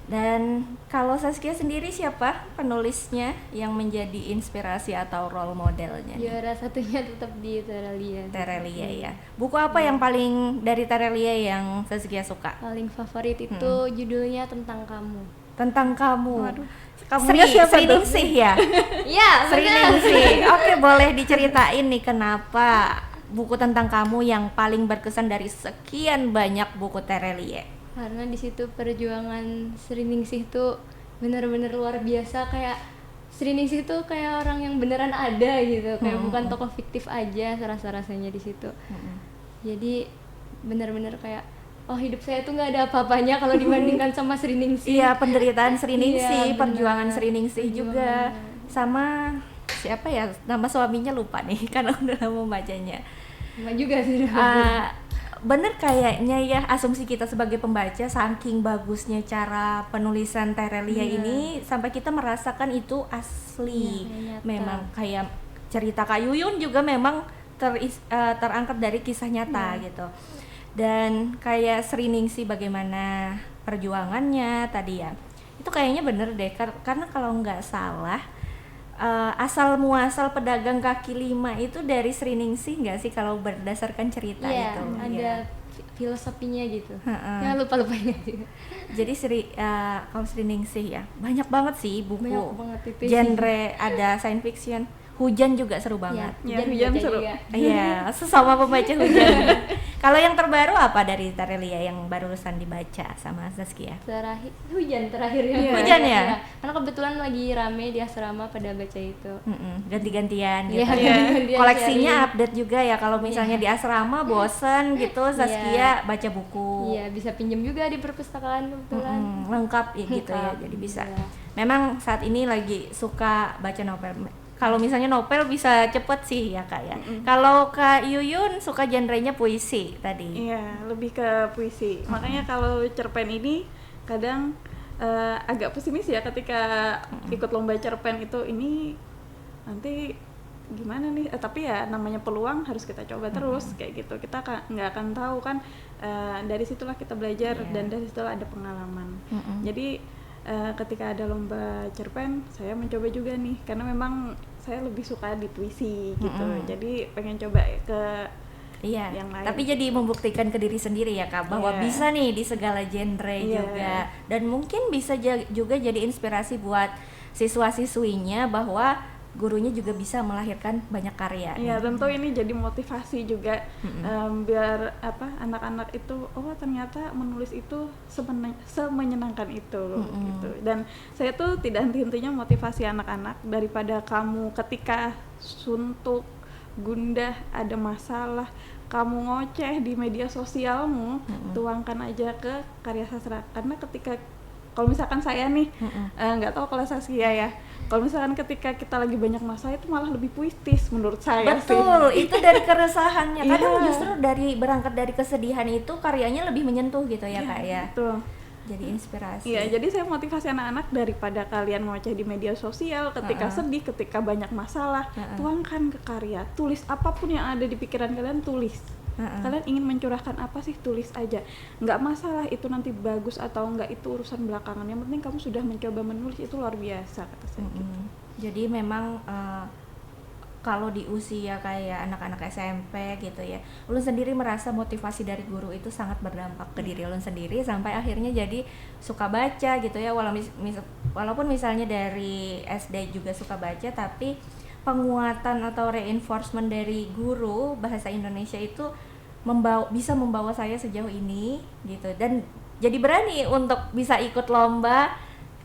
A: Dan kalau Saskia sendiri siapa penulisnya yang menjadi inspirasi atau role modelnya?
C: Juara satunya tetap di Terelie.
A: Terelie ya. Buku apa yang paling dari Terelie yang Saskia suka?
C: Paling favorit itu judulnya Tentang Kamu.
A: Tentang kamu.
B: Waduh,
A: Kamunya siapa Ningsih ya?
C: Iya,
A: Sri
C: benar.
A: Ningsih. Oke, boleh diceritain nih kenapa buku Tentang Kamu yang paling berkesan dari sekian banyak buku Terelie?
C: Karena di situ perjuangan Sri Ningsih tuh benar-benar luar biasa. Kayak Sri Ningsih tuh kayak orang yang beneran ada gitu, kayak bukan tokoh fiktif aja rasa-rasanya di situ. Jadi benar-benar kayak oh hidup saya tuh nggak ada apa-apanya kalau dibandingkan sama Sri Ningsih.
A: Iya, penderitaan Sri Ningsih,
C: Iya,
A: perjuangan
C: benar.
A: Sri Ningsih juga.
C: Perjuangannya.
A: Sama siapa ya? Nama suaminya lupa nih karena udah lama bacanya.
C: Sama juga sih.
A: Bener kayaknya ya, asumsi kita sebagai pembaca saking bagusnya cara penulisan Terelia
C: Iya.
A: ini sampai kita merasakan itu asli.
C: Iya, nyata.
A: Memang kayak cerita Kak Yuyun juga memang terangkat dari kisah nyata gitu. Dan kayak Sri Ningsih bagaimana perjuangannya tadi ya, itu kayaknya bener deh karena kalau nggak salah asal muasal pedagang kaki lima itu dari Sri Ningsih nggak sih kalau berdasarkan cerita
C: Iya,
A: itu?
C: ada
A: Iya.
C: filosofinya gitu.
A: Heeh.
C: Ya lupa-lupain aja.
A: Jadi kalau Sri Ningsih ya banyak banget sih buku
C: Banyak banget itu.
A: genre, ada science fiction, hujan juga seru banget.
B: Ya, hujan
C: baca
B: seru.
C: juga.
A: Iya, sesama pembaca hujan. Kalau yang terbaru apa dari Terelia yang barusan dibaca sama Zaskia?
C: Hujan terakhir ya.
B: Iya.
A: Hujan ya?
C: Iya. Karena kebetulan lagi rame di asrama pada baca itu.
A: Ganti-gantian
C: Iya,
A: gitu.
C: ganti-gantian
A: Koleksinya
C: sharing.
A: update juga ya, kalau misalnya di asrama bosen gitu, Zaskia baca buku.
C: Iya, bisa pinjam juga di perpustakaan kebetulan.
A: Lengkap ya gitu ya,
C: Lengkap,
A: jadi bisa.
C: iya.
A: Memang saat ini lagi suka baca novel. Kalau misalnya novel bisa cepet sih ya Kak ya. Kalau Kak Yuyun suka genrenya puisi tadi.
B: Iya, lebih ke puisi. Makanya kalau cerpen ini kadang agak pesimis ya ketika ikut lomba cerpen itu, ini nanti gimana nih, tapi ya namanya peluang harus kita coba terus kayak gitu. Kita nggak akan tahu kan, dari situlah kita belajar dan dari situlah ada pengalaman. Jadi ketika ada lomba cerpen saya mencoba juga nih, karena memang saya lebih suka di puisi gitu. Jadi pengen coba ke
A: Iya,
B: yang lain.
A: tapi jadi membuktikan ke diri sendiri ya Kak, bahwa
B: Iya.
A: bisa nih di segala genre
B: Iya.
A: juga. Dan mungkin bisa juga jadi inspirasi buat siswa-siswinya bahwa gurunya juga bisa melahirkan banyak karya.
B: Iya, tentu ini jadi motivasi juga, biar anak-anak itu, oh ternyata menulis itu semenyenangkan itu loh gitu. Dan saya tuh tidak henti-hentinya motivasi anak-anak, daripada kamu ketika suntuk, gundah, ada masalah, kamu ngoceh di media sosialmu, tuangkan aja ke karya sastra. Karena ketika kalau misalkan saya nih, nggak tahu kalau Saskia ya, kalau misalkan ketika kita lagi banyak masalah itu malah lebih puitis menurut saya sih.
A: Betul, itu dari keresahannya. Kadang
B: Iya.
A: justru berangkat dari kesedihan itu karyanya lebih menyentuh gitu ya Kak ya.
B: Betul.
A: Jadi inspirasi.
B: Iya, jadi saya motivasi anak-anak, daripada kalian ngoceh di media sosial ketika sedih, ketika banyak masalah, tuangkan ke karya. Tulis apapun yang ada di pikiran kalian, tulis. Kalian ingin mencurahkan apa sih, tulis aja. Nggak masalah itu nanti bagus atau nggak, itu urusan belakangan. Yang penting kamu sudah mencoba menulis, itu luar biasa kata saya. Gitu.
A: Jadi memang kalau di usia kayak anak-anak SMP gitu ya, ulun sendiri merasa motivasi dari guru itu sangat berdampak ke diri ulun sendiri, sampai akhirnya jadi suka baca gitu ya. Walaupun misalnya dari SD juga suka baca, tapi penguatan atau reinforcement dari guru bahasa Indonesia itu bisa membawa saya sejauh ini gitu, dan jadi berani untuk bisa ikut lomba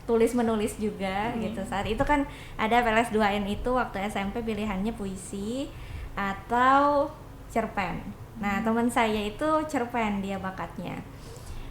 A: tulis menulis juga gitu. Saat itu kan ada PLS 2N itu waktu SMP pilihannya puisi atau cerpen. Nah, teman saya itu cerpen, dia bakatnya.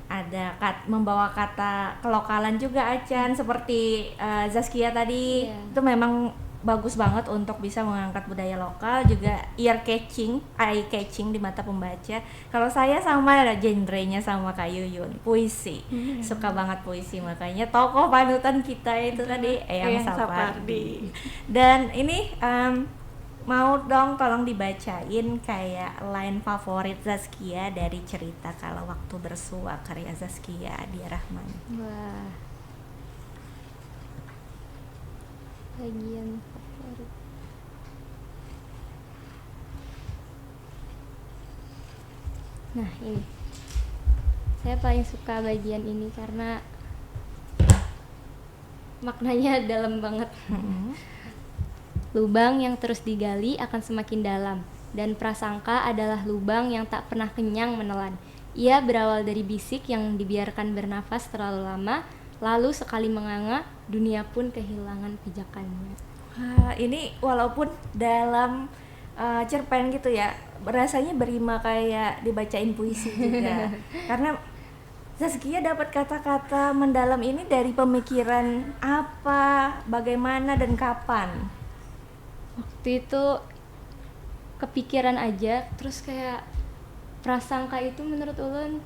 A: Ada membawa kata kelokalan juga Acan, seperti Zaskia tadi.
C: Iya.
A: Itu memang bagus banget untuk bisa mengangkat budaya lokal, juga eye catching di mata pembaca. Kalau saya sama genrenya sama Kak Yuyun, puisi. Suka banget puisi, makanya tokoh panutan kita itu tadi Eyang Sapardi. Dan ini mau dong tolong dibacain kayak line favorit Zaskia dari cerita Kala Waktu Bersua karya Zaskia Adia Rahman.
C: Wah. Bagian favorit. Nah, ini. Saya paling suka bagian ini karena maknanya dalam banget. Lubang yang terus digali akan semakin dalam, dan prasangka adalah lubang yang tak pernah kenyang menelan. Ia berawal dari bisik yang dibiarkan bernafas terlalu lama, lalu sekali menganga, dunia pun kehilangan pijakannya.
A: Wah, ini walaupun dalam cerpen gitu ya, rasanya berima kayak dibacain puisi juga. Karena Zaskia dapat kata-kata mendalam ini dari pemikiran apa, bagaimana dan kapan?
C: Waktu itu kepikiran aja, terus kayak prasangka itu menurut ulun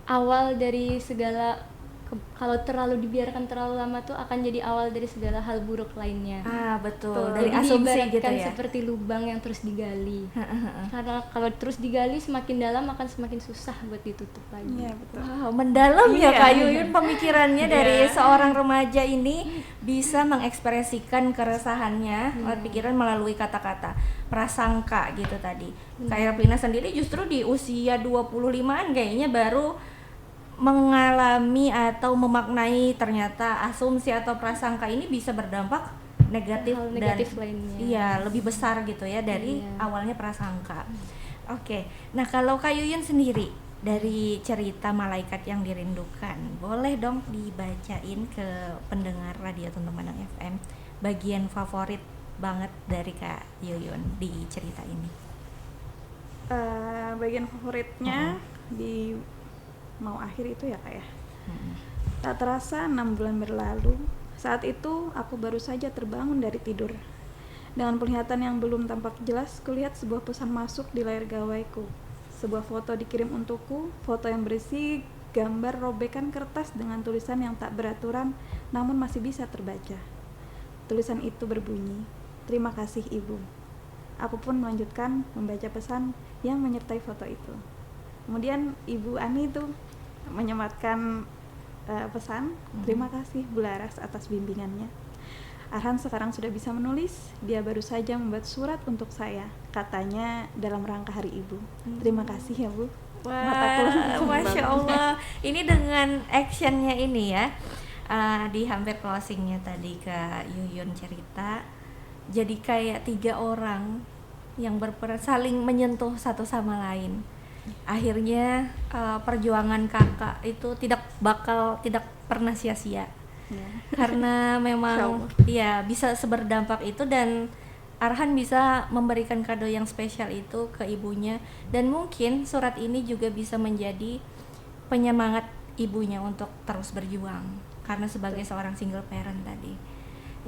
C: awal dari segala kalau terlalu dibiarkan terlalu lama tuh akan jadi awal dari segala hal buruk lainnya.
A: Betul.
C: Jadi
A: Dari asumsi gitu
C: diibaratkan
A: ya.
C: seperti lubang yang terus digali. Karena kalau terus digali semakin dalam akan semakin susah buat ditutup lagi.
B: Iya, betul.
A: Wow, mendalam ya
B: Iya.
A: Kak Yuyun pemikirannya dari
B: Iya.
A: seorang remaja ini bisa mengekspresikan keresahannya lewat pikiran melalui kata-kata prasangka gitu tadi. Kak Ervina sendiri justru di usia 25-an kayaknya baru mengalami atau memaknai ternyata asumsi atau prasangka ini bisa berdampak negatif
C: Hal
A: dan
C: negatif lainnya.
A: iya lebih besar gitu ya dari
C: Iya.
A: awalnya prasangka. Oke, nah kalau Kak Yuyun sendiri dari cerita Malaikat yang Dirindukan, boleh dong dibacain ke pendengar radio Tuntun Pandang FM bagian favorit banget dari Kak Yuyun di cerita ini.
B: Bagian favoritnya di mau akhir itu ya Kak ya. Tak terasa 6 bulan berlalu. Saat itu aku baru saja terbangun dari tidur. Dengan penglihatan yang belum tampak jelas, kulihat sebuah pesan masuk di layar gawaiku. Sebuah foto dikirim untukku, foto yang berisi gambar robekan kertas dengan tulisan yang tak beraturan namun masih bisa terbaca. Tulisan itu berbunyi, "Terima kasih Ibu." Aku pun melanjutkan membaca pesan yang menyertai foto itu. Kemudian Ibu Ani itu menyematkan pesan, "Terima kasih Bu Laras atas bimbingannya. Arhan sekarang sudah bisa menulis, dia baru saja membuat surat untuk saya, katanya dalam rangka Hari Ibu. Terima kasih ya Bu." Mataku langsung
A: Masya
B: terbangun.
A: Allah, ini dengan actionnya ini ya, di hampir closingnya tadi Kak Yuyun cerita, jadi kayak 3 orang yang berperan saling menyentuh satu sama lain. Akhirnya perjuangan kakak itu tidak pernah sia-sia
B: Ya.
A: karena
B: Insya
A: memang
B: Allah.
A: ya bisa seberdampak itu dan Arhan bisa memberikan kado yang spesial itu ke ibunya dan mungkin surat ini juga bisa menjadi penyemangat ibunya untuk terus berjuang karena sebagai seorang single parent tadi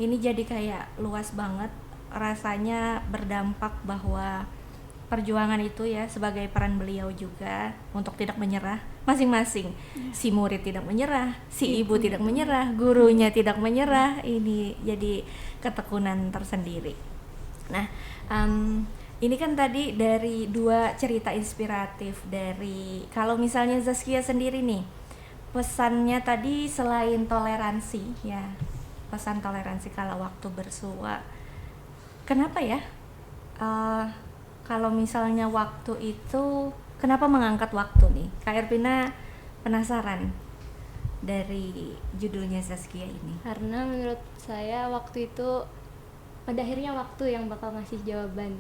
A: ini jadi kayak luas banget rasanya berdampak bahwa perjuangan itu ya sebagai peran beliau juga untuk tidak menyerah masing-masing. Si murid tidak menyerah, si ibu tidak menyerah, gurunya tidak menyerah. Ini jadi ketekunan tersendiri. Nah, ini kan tadi dari 2 cerita inspiratif dari kalau misalnya Zaskia sendiri nih pesannya tadi selain toleransi ya pesan toleransi kala waktu bersua. Kenapa ya? Kalau misalnya waktu itu, kenapa mengangkat waktu nih? Kak Ervina penasaran dari judulnya Zaskia ini.
C: Karena menurut saya waktu itu pada akhirnya waktu yang bakal ngasih jawaban.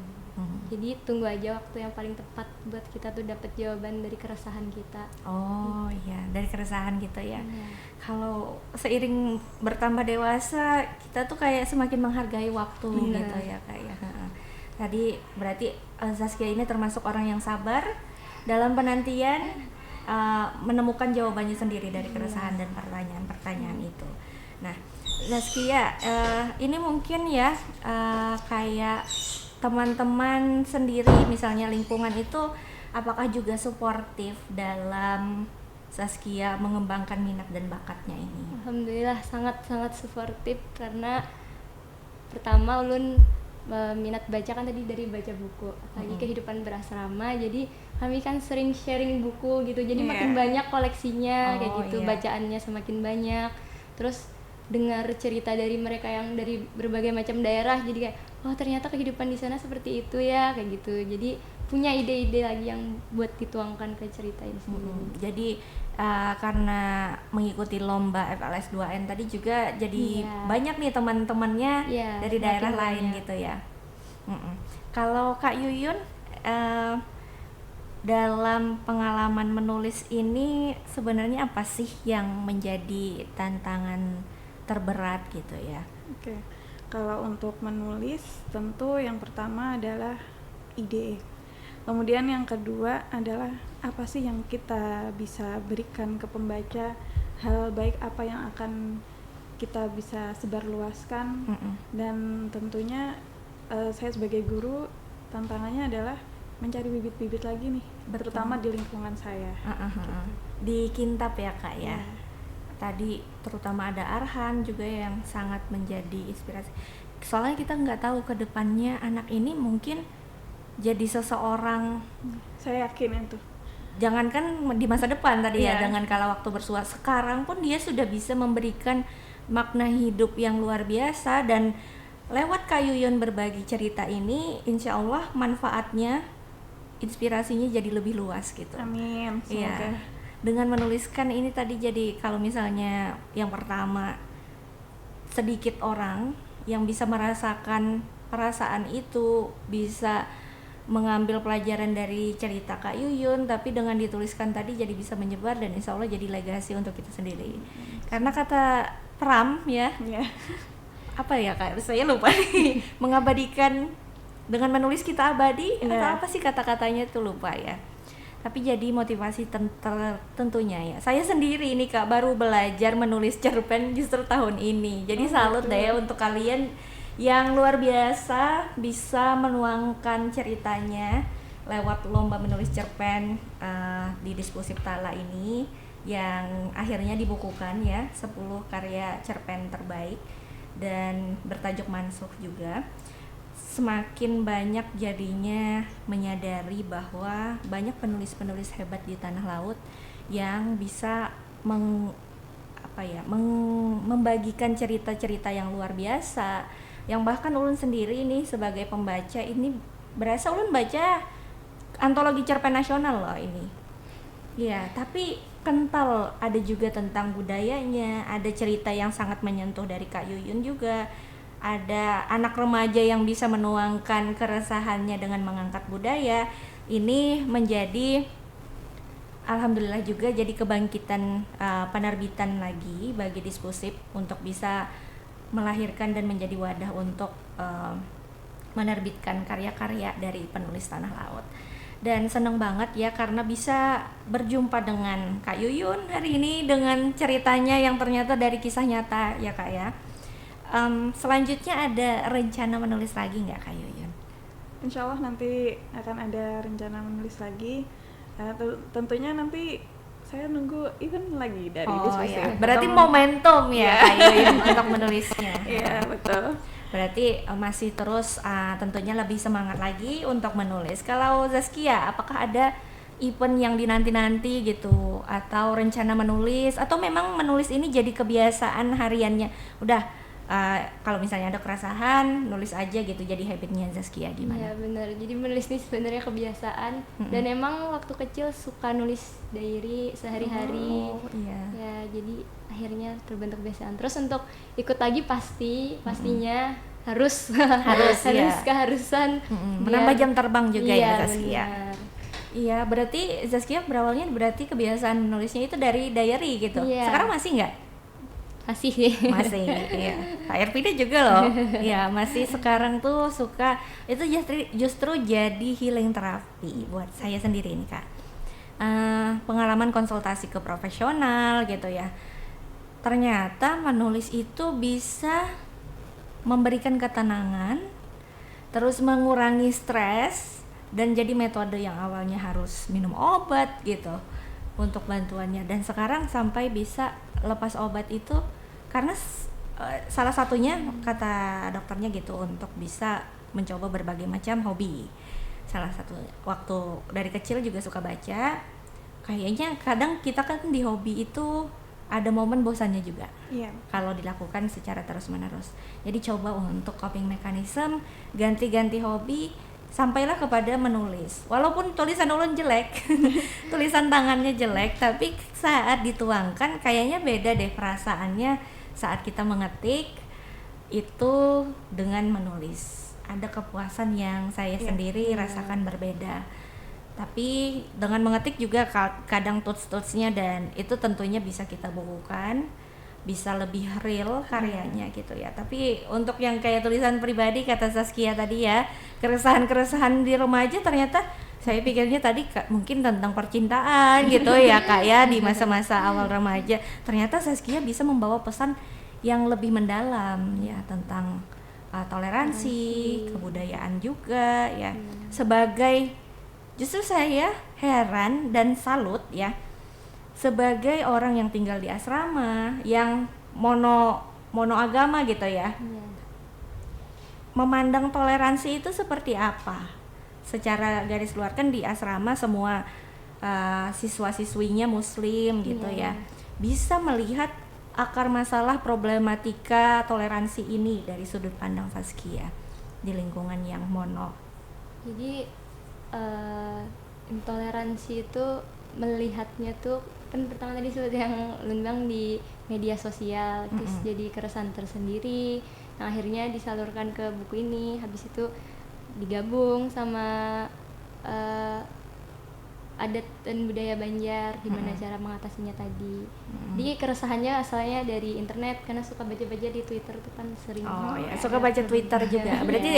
C: Jadi tunggu aja waktu yang paling tepat buat kita tuh dapat jawaban dari keresahan kita.
A: Oh iya, dari keresahan gitu ya. Kalau seiring bertambah dewasa, kita tuh kayak semakin menghargai waktu gitu ya kayak. Tadi berarti Zaskia ini termasuk orang yang sabar dalam penantian menemukan jawabannya sendiri dari keresahan dan pertanyaan-pertanyaan itu. Nah, Zaskia, ini mungkin ya kayak teman-teman sendiri, misalnya lingkungan itu, apakah juga suportif dalam Zaskia mengembangkan minat dan bakatnya ini?
C: Alhamdulillah sangat-sangat suportif karena pertama ulun minat baca kan tadi dari baca buku, lagi kehidupan berasrama, jadi kami kan sering sharing buku gitu, jadi makin banyak koleksinya kayak gitu, bacaannya semakin banyak, terus dengar cerita dari mereka yang dari berbagai macam daerah, jadi kayak oh ternyata kehidupan di sana seperti itu ya kayak gitu, jadi punya ide-ide lagi yang buat dituangkan ke cerita ini sendiri.
A: Jadi karena mengikuti lomba FLS 2N tadi juga jadi banyak nih teman-temannya dari daerah lain gitu ya. Kalau Kak Yuyun dalam pengalaman menulis ini sebenarnya apa sih yang menjadi tantangan terberat gitu ya?
B: Oke. Kalau untuk menulis tentu yang pertama adalah ide. Kemudian yang kedua adalah apa sih yang kita bisa berikan ke pembaca, hal baik apa yang akan kita bisa sebarluaskan. Dan tentunya saya sebagai guru tantangannya adalah mencari bibit-bibit lagi nih, terutama di lingkungan saya.
A: Di Kintab ya Kak ya. Tadi terutama ada Arhan juga yang sangat menjadi inspirasi. Soalnya kita nggak tahu ke depannya anak ini mungkin jadi seseorang.
B: Saya yakin itu.
A: Jangankan di masa depan tadi ya,
B: Iya.
A: jangan kala waktu bersua, sekarang pun dia sudah bisa memberikan makna hidup yang luar biasa. Dan lewat Kak Yuyun berbagi cerita ini, insya Allah manfaatnya, inspirasinya jadi lebih luas gitu.
B: Amin.
A: Iya.
B: Semoga.
A: Dengan menuliskan ini tadi, jadi kalau misalnya yang pertama, sedikit orang yang bisa merasakan perasaan itu, bisa mengambil pelajaran dari cerita Kak Yuyun, tapi dengan dituliskan tadi jadi bisa menyebar dan insya Allah jadi legasi untuk kita sendiri. Karena kata Pram ya,
B: Iya.
A: apa ya Kak, saya lupa nih, mengabadikan, dengan menulis kita abadi, atau
B: Iya.
A: apa sih kata-katanya tuh lupa ya. Tapi jadi motivasi tentunya ya. Saya sendiri ini Kak baru belajar menulis cerpen justru tahun ini. Jadi salut
B: betul.
A: deh untuk kalian yang luar biasa bisa menuangkan ceritanya lewat lomba menulis cerpen di Dispusip Tala ini, yang akhirnya dibukukan ya, 10 karya cerpen terbaik dan bertajuk Mansuh juga. Semakin banyak jadinya menyadari bahwa banyak penulis-penulis hebat di tanah laut yang bisa membagikan cerita-cerita yang luar biasa, yang bahkan ulun sendiri nih sebagai pembaca ini berasa ulun baca antologi cerpen nasional loh ini. Iya, tapi kental, ada juga tentang budayanya, ada cerita yang sangat menyentuh dari Kak Yuyun juga. Ada anak remaja yang bisa menuangkan keresahannya dengan mengangkat budaya. Ini menjadi alhamdulillah juga jadi kebangkitan penerbitan lagi bagi Dispusip untuk bisa melahirkan dan menjadi wadah untuk menerbitkan karya-karya dari penulis tanah laut. Dan seneng banget ya karena bisa berjumpa dengan Kak Yuyun hari ini dengan ceritanya yang ternyata dari kisah nyata ya Kak ya. Selanjutnya ada rencana menulis lagi nggak Kak Yuyun?
B: Insya Allah nanti akan ada rencana menulis lagi. Tentunya nanti saya nunggu event lagi dari Dispusip.
A: Ya. Berarti momentum ya Kak Yuyun untuk menulisnya.
B: Iya, betul.
A: Berarti masih terus tentunya lebih semangat lagi untuk menulis. Kalau Zaskia, apakah ada event yang dinanti-nanti gitu, atau rencana menulis, atau memang menulis ini jadi kebiasaan hariannya? Udah kalau misalnya ada keresahan, nulis aja gitu, jadi habitnya Zaskia gimana?
C: Iya benar, jadi menulis ini sebenarnya kebiasaan. Dan emang waktu kecil suka nulis diary sehari-hari.
A: Iya.
C: Ya jadi akhirnya terbentuk kebiasaan. Terus untuk ikut lagi pastinya harus
A: Iya.
C: keharusan.
A: Menambah jam terbang juga
C: iya,
A: ya Zaskia.
C: benar.
A: Iya, berarti Zaskia berawalnya berarti kebiasaan menulisnya itu dari diary gitu.
C: Iya.
A: Sekarang masih nggak?
C: Masih sih.
A: Masih, iya. Pak Erpida juga loh. Iya, masih sekarang tuh suka, itu justru jadi healing terapi buat saya sendiri nih Kak. Pengalaman konsultasi ke profesional gitu ya. Ternyata menulis itu bisa memberikan ketenangan, terus mengurangi stres, dan jadi metode yang awalnya harus minum obat gitu untuk bantuannya, dan sekarang sampai bisa lepas obat itu karena salah satunya kata dokternya gitu, untuk bisa mencoba berbagai macam hobi. Salah satu waktu dari kecil juga suka baca, kayaknya kadang kita kan di hobi itu ada momen bosannya juga.
B: Iya.
A: Kalau dilakukan secara terus-menerus. Jadi coba untuk coping mechanism, ganti-ganti hobi, sampailah kepada menulis. Walaupun tulisan ulun jelek, tulisan tangannya jelek, tapi saat dituangkan kayaknya beda deh perasaannya saat kita mengetik itu dengan menulis. Ada kepuasan yang saya sendiri rasakan berbeda. Tapi dengan mengetik juga kadang tuts-tutsnya, dan itu tentunya bisa kita bukukan bisa lebih real karyanya gitu ya. Tapi untuk yang kayak tulisan pribadi kata Zaskia tadi ya, keresahan-keresahan di remaja ternyata saya pikirnya tadi mungkin tentang percintaan gitu ya Kak ya di masa-masa awal remaja. Ternyata Zaskia bisa membawa pesan yang lebih mendalam ya tentang toleransi, kebudayaan juga ya. Sebagai justru saya heran dan salut ya sebagai orang yang tinggal di asrama yang monoagama gitu ya. Memandang toleransi itu seperti apa? Secara garis luar kan di asrama semua siswa-siswinya muslim gitu ya. Bisa melihat akar masalah problematika toleransi ini dari sudut pandang Zaskia di lingkungan yang mono.
C: Jadi intoleransi itu melihatnya tuh kan pertama tadi seperti yang Lundang di media sosial, terus jadi keresahan tersendiri. Nah, akhirnya disalurkan ke buku ini, habis itu digabung sama adat dan budaya Banjar, gimana cara mengatasinya tadi. Jadi keresahannya asalnya dari internet karena suka baca-baca di Twitter tuh kan sering.
A: Oh ya, suka baca Twitter juga. Berarti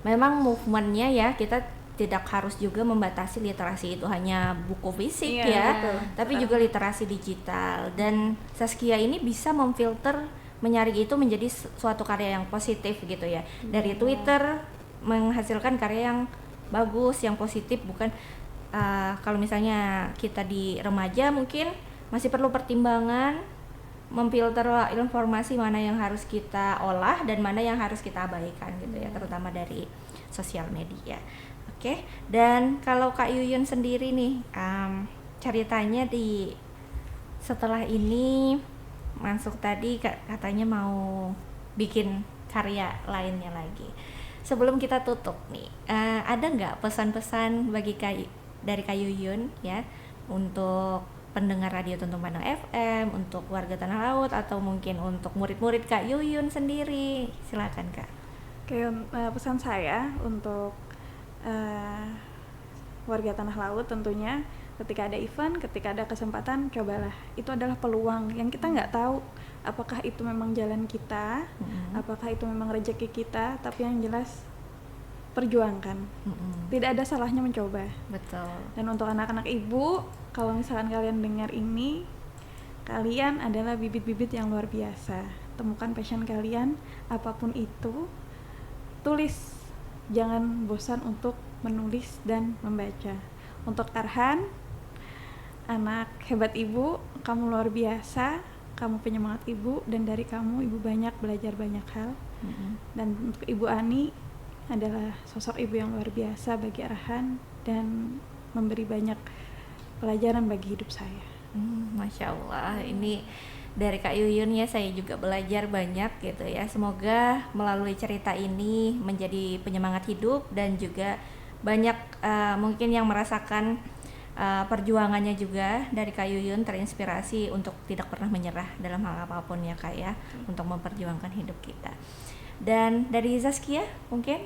A: memang movementnya ya kita tidak harus juga membatasi literasi itu hanya buku fisik ya, tapi juga literasi digital. Dan Zaskia ini bisa memfilter, menyaring itu menjadi suatu karya yang positif gitu ya. Dari Twitter menghasilkan karya yang bagus, yang positif, bukan kalau misalnya kita di remaja mungkin masih perlu pertimbangan memfilter informasi mana yang harus kita olah dan mana yang harus kita abaikan gitu ya, terutama dari sosial media. Oke, dan kalau Kak Yuyun sendiri nih ceritanya di setelah ini masuk tadi katanya mau bikin karya lainnya lagi. Sebelum kita tutup nih, ada nggak pesan-pesan bagi dari Kak Yuyun ya untuk pendengar Radio Tuntung Bandung FM, untuk warga Tanah Laut, atau mungkin untuk murid-murid Kak Yuyun sendiri? Silakan Kak.
B: Oke, pesan saya untuk warga Tanah Laut tentunya, ketika ada event, ketika ada kesempatan, cobalah. Itu adalah peluang yang kita nggak tahu apakah itu memang jalan kita, apakah itu memang rezeki kita, tapi yang jelas perjuangkan. Tidak ada salahnya mencoba.
A: Betul.
B: Dan untuk anak-anak ibu, kalau misalkan kalian dengar ini, kalian adalah bibit-bibit yang luar biasa. Temukan passion kalian, apapun itu, tulis. Jangan bosan untuk menulis dan membaca. Untuk Arhan, anak hebat ibu, kamu luar biasa, kamu penyemangat ibu, dan dari kamu ibu banyak belajar banyak hal. Dan untuk Ibu Ani adalah sosok ibu yang luar biasa bagi Arhan dan memberi banyak pelajaran bagi hidup saya.
A: Masya Allah, ini dari Kak Yuyun ya, saya juga belajar banyak gitu ya. Semoga melalui cerita ini menjadi penyemangat hidup dan juga banyak mungkin yang merasakan perjuangannya juga dari Kak Yuyun, terinspirasi untuk tidak pernah menyerah dalam hal apapun ya Kak ya, untuk memperjuangkan hidup kita. Dan dari Zaskia mungkin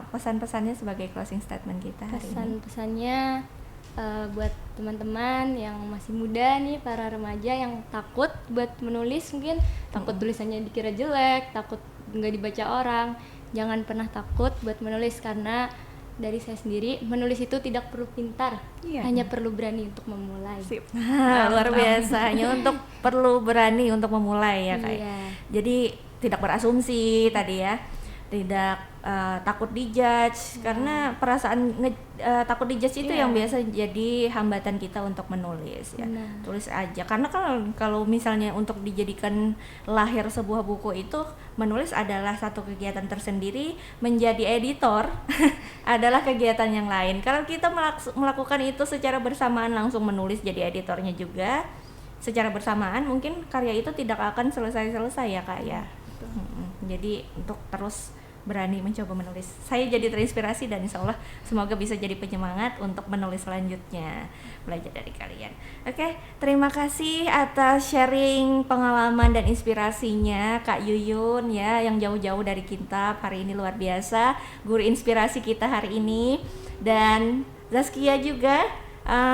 A: pesan-pesannya sebagai closing statement kita hari ini.
C: Pesan-pesannya buat teman-teman yang masih muda nih, para remaja yang takut buat menulis, mungkin takut tulisannya dikira jelek, takut nggak dibaca orang. Jangan pernah takut buat menulis, karena dari saya sendiri, menulis itu tidak perlu pintar, hanya perlu berani untuk memulai.
A: Luar biasa, hanya untuk perlu berani untuk memulai ya Kak. Jadi tidak berasumsi tadi ya, tidak takut dijudge, karena perasaan takut dijudge itu yang biasa jadi hambatan kita untuk menulis ya. Tulis aja, karena kalau misalnya untuk dijadikan lahir sebuah buku itu, menulis adalah satu kegiatan tersendiri, menjadi editor adalah kegiatan yang lain. Kalau kita melakukan itu secara bersamaan, langsung menulis jadi editornya juga secara bersamaan, mungkin karya itu tidak akan selesai-selesai ya Kak ya. Jadi untuk terus berani mencoba menulis. Saya jadi terinspirasi dan insya Allah semoga bisa jadi penyemangat untuk menulis selanjutnya, belajar dari kalian. Oke, terima kasih atas sharing pengalaman dan inspirasinya Kak Yuyun ya, yang jauh-jauh dari Kintab hari ini, luar biasa, guru inspirasi kita hari ini. Dan Zaskia juga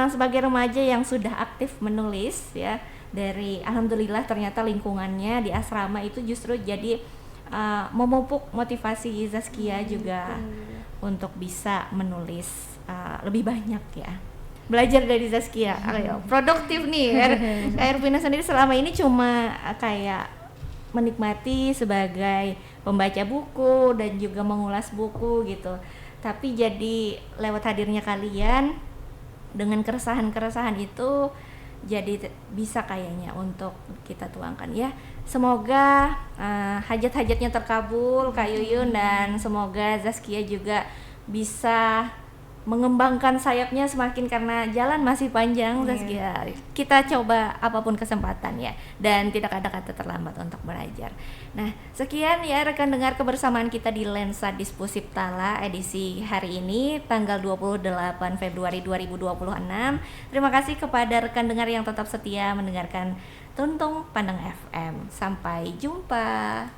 A: sebagai remaja yang sudah aktif menulis ya, dari alhamdulillah ternyata lingkungannya di asrama itu justru jadi memupuk motivasi Zaskia juga untuk bisa menulis lebih banyak ya. Belajar dari Zaskia, ayo produktif nih. Kak Ervina sendiri selama ini cuma kayak menikmati sebagai pembaca buku dan juga mengulas buku gitu. Tapi jadi lewat hadirnya kalian dengan keresahan-keresahan itu jadi bisa kayaknya untuk kita tuangkan ya. Semoga hajat-hajatnya terkabul Kak Yuyun, dan semoga Zaskia juga bisa mengembangkan sayapnya semakin karena jalan masih panjang Zaskia. Kita coba apapun kesempatan ya, dan tidak ada kata terlambat untuk belajar. Nah, sekian ya rekan dengar kebersamaan kita di Lensa Diskursif Tala edisi hari ini tanggal 28 Februari 2026. Terima kasih kepada rekan dengar yang tetap setia mendengarkan Tuntung Pandang FM. Sampai jumpa.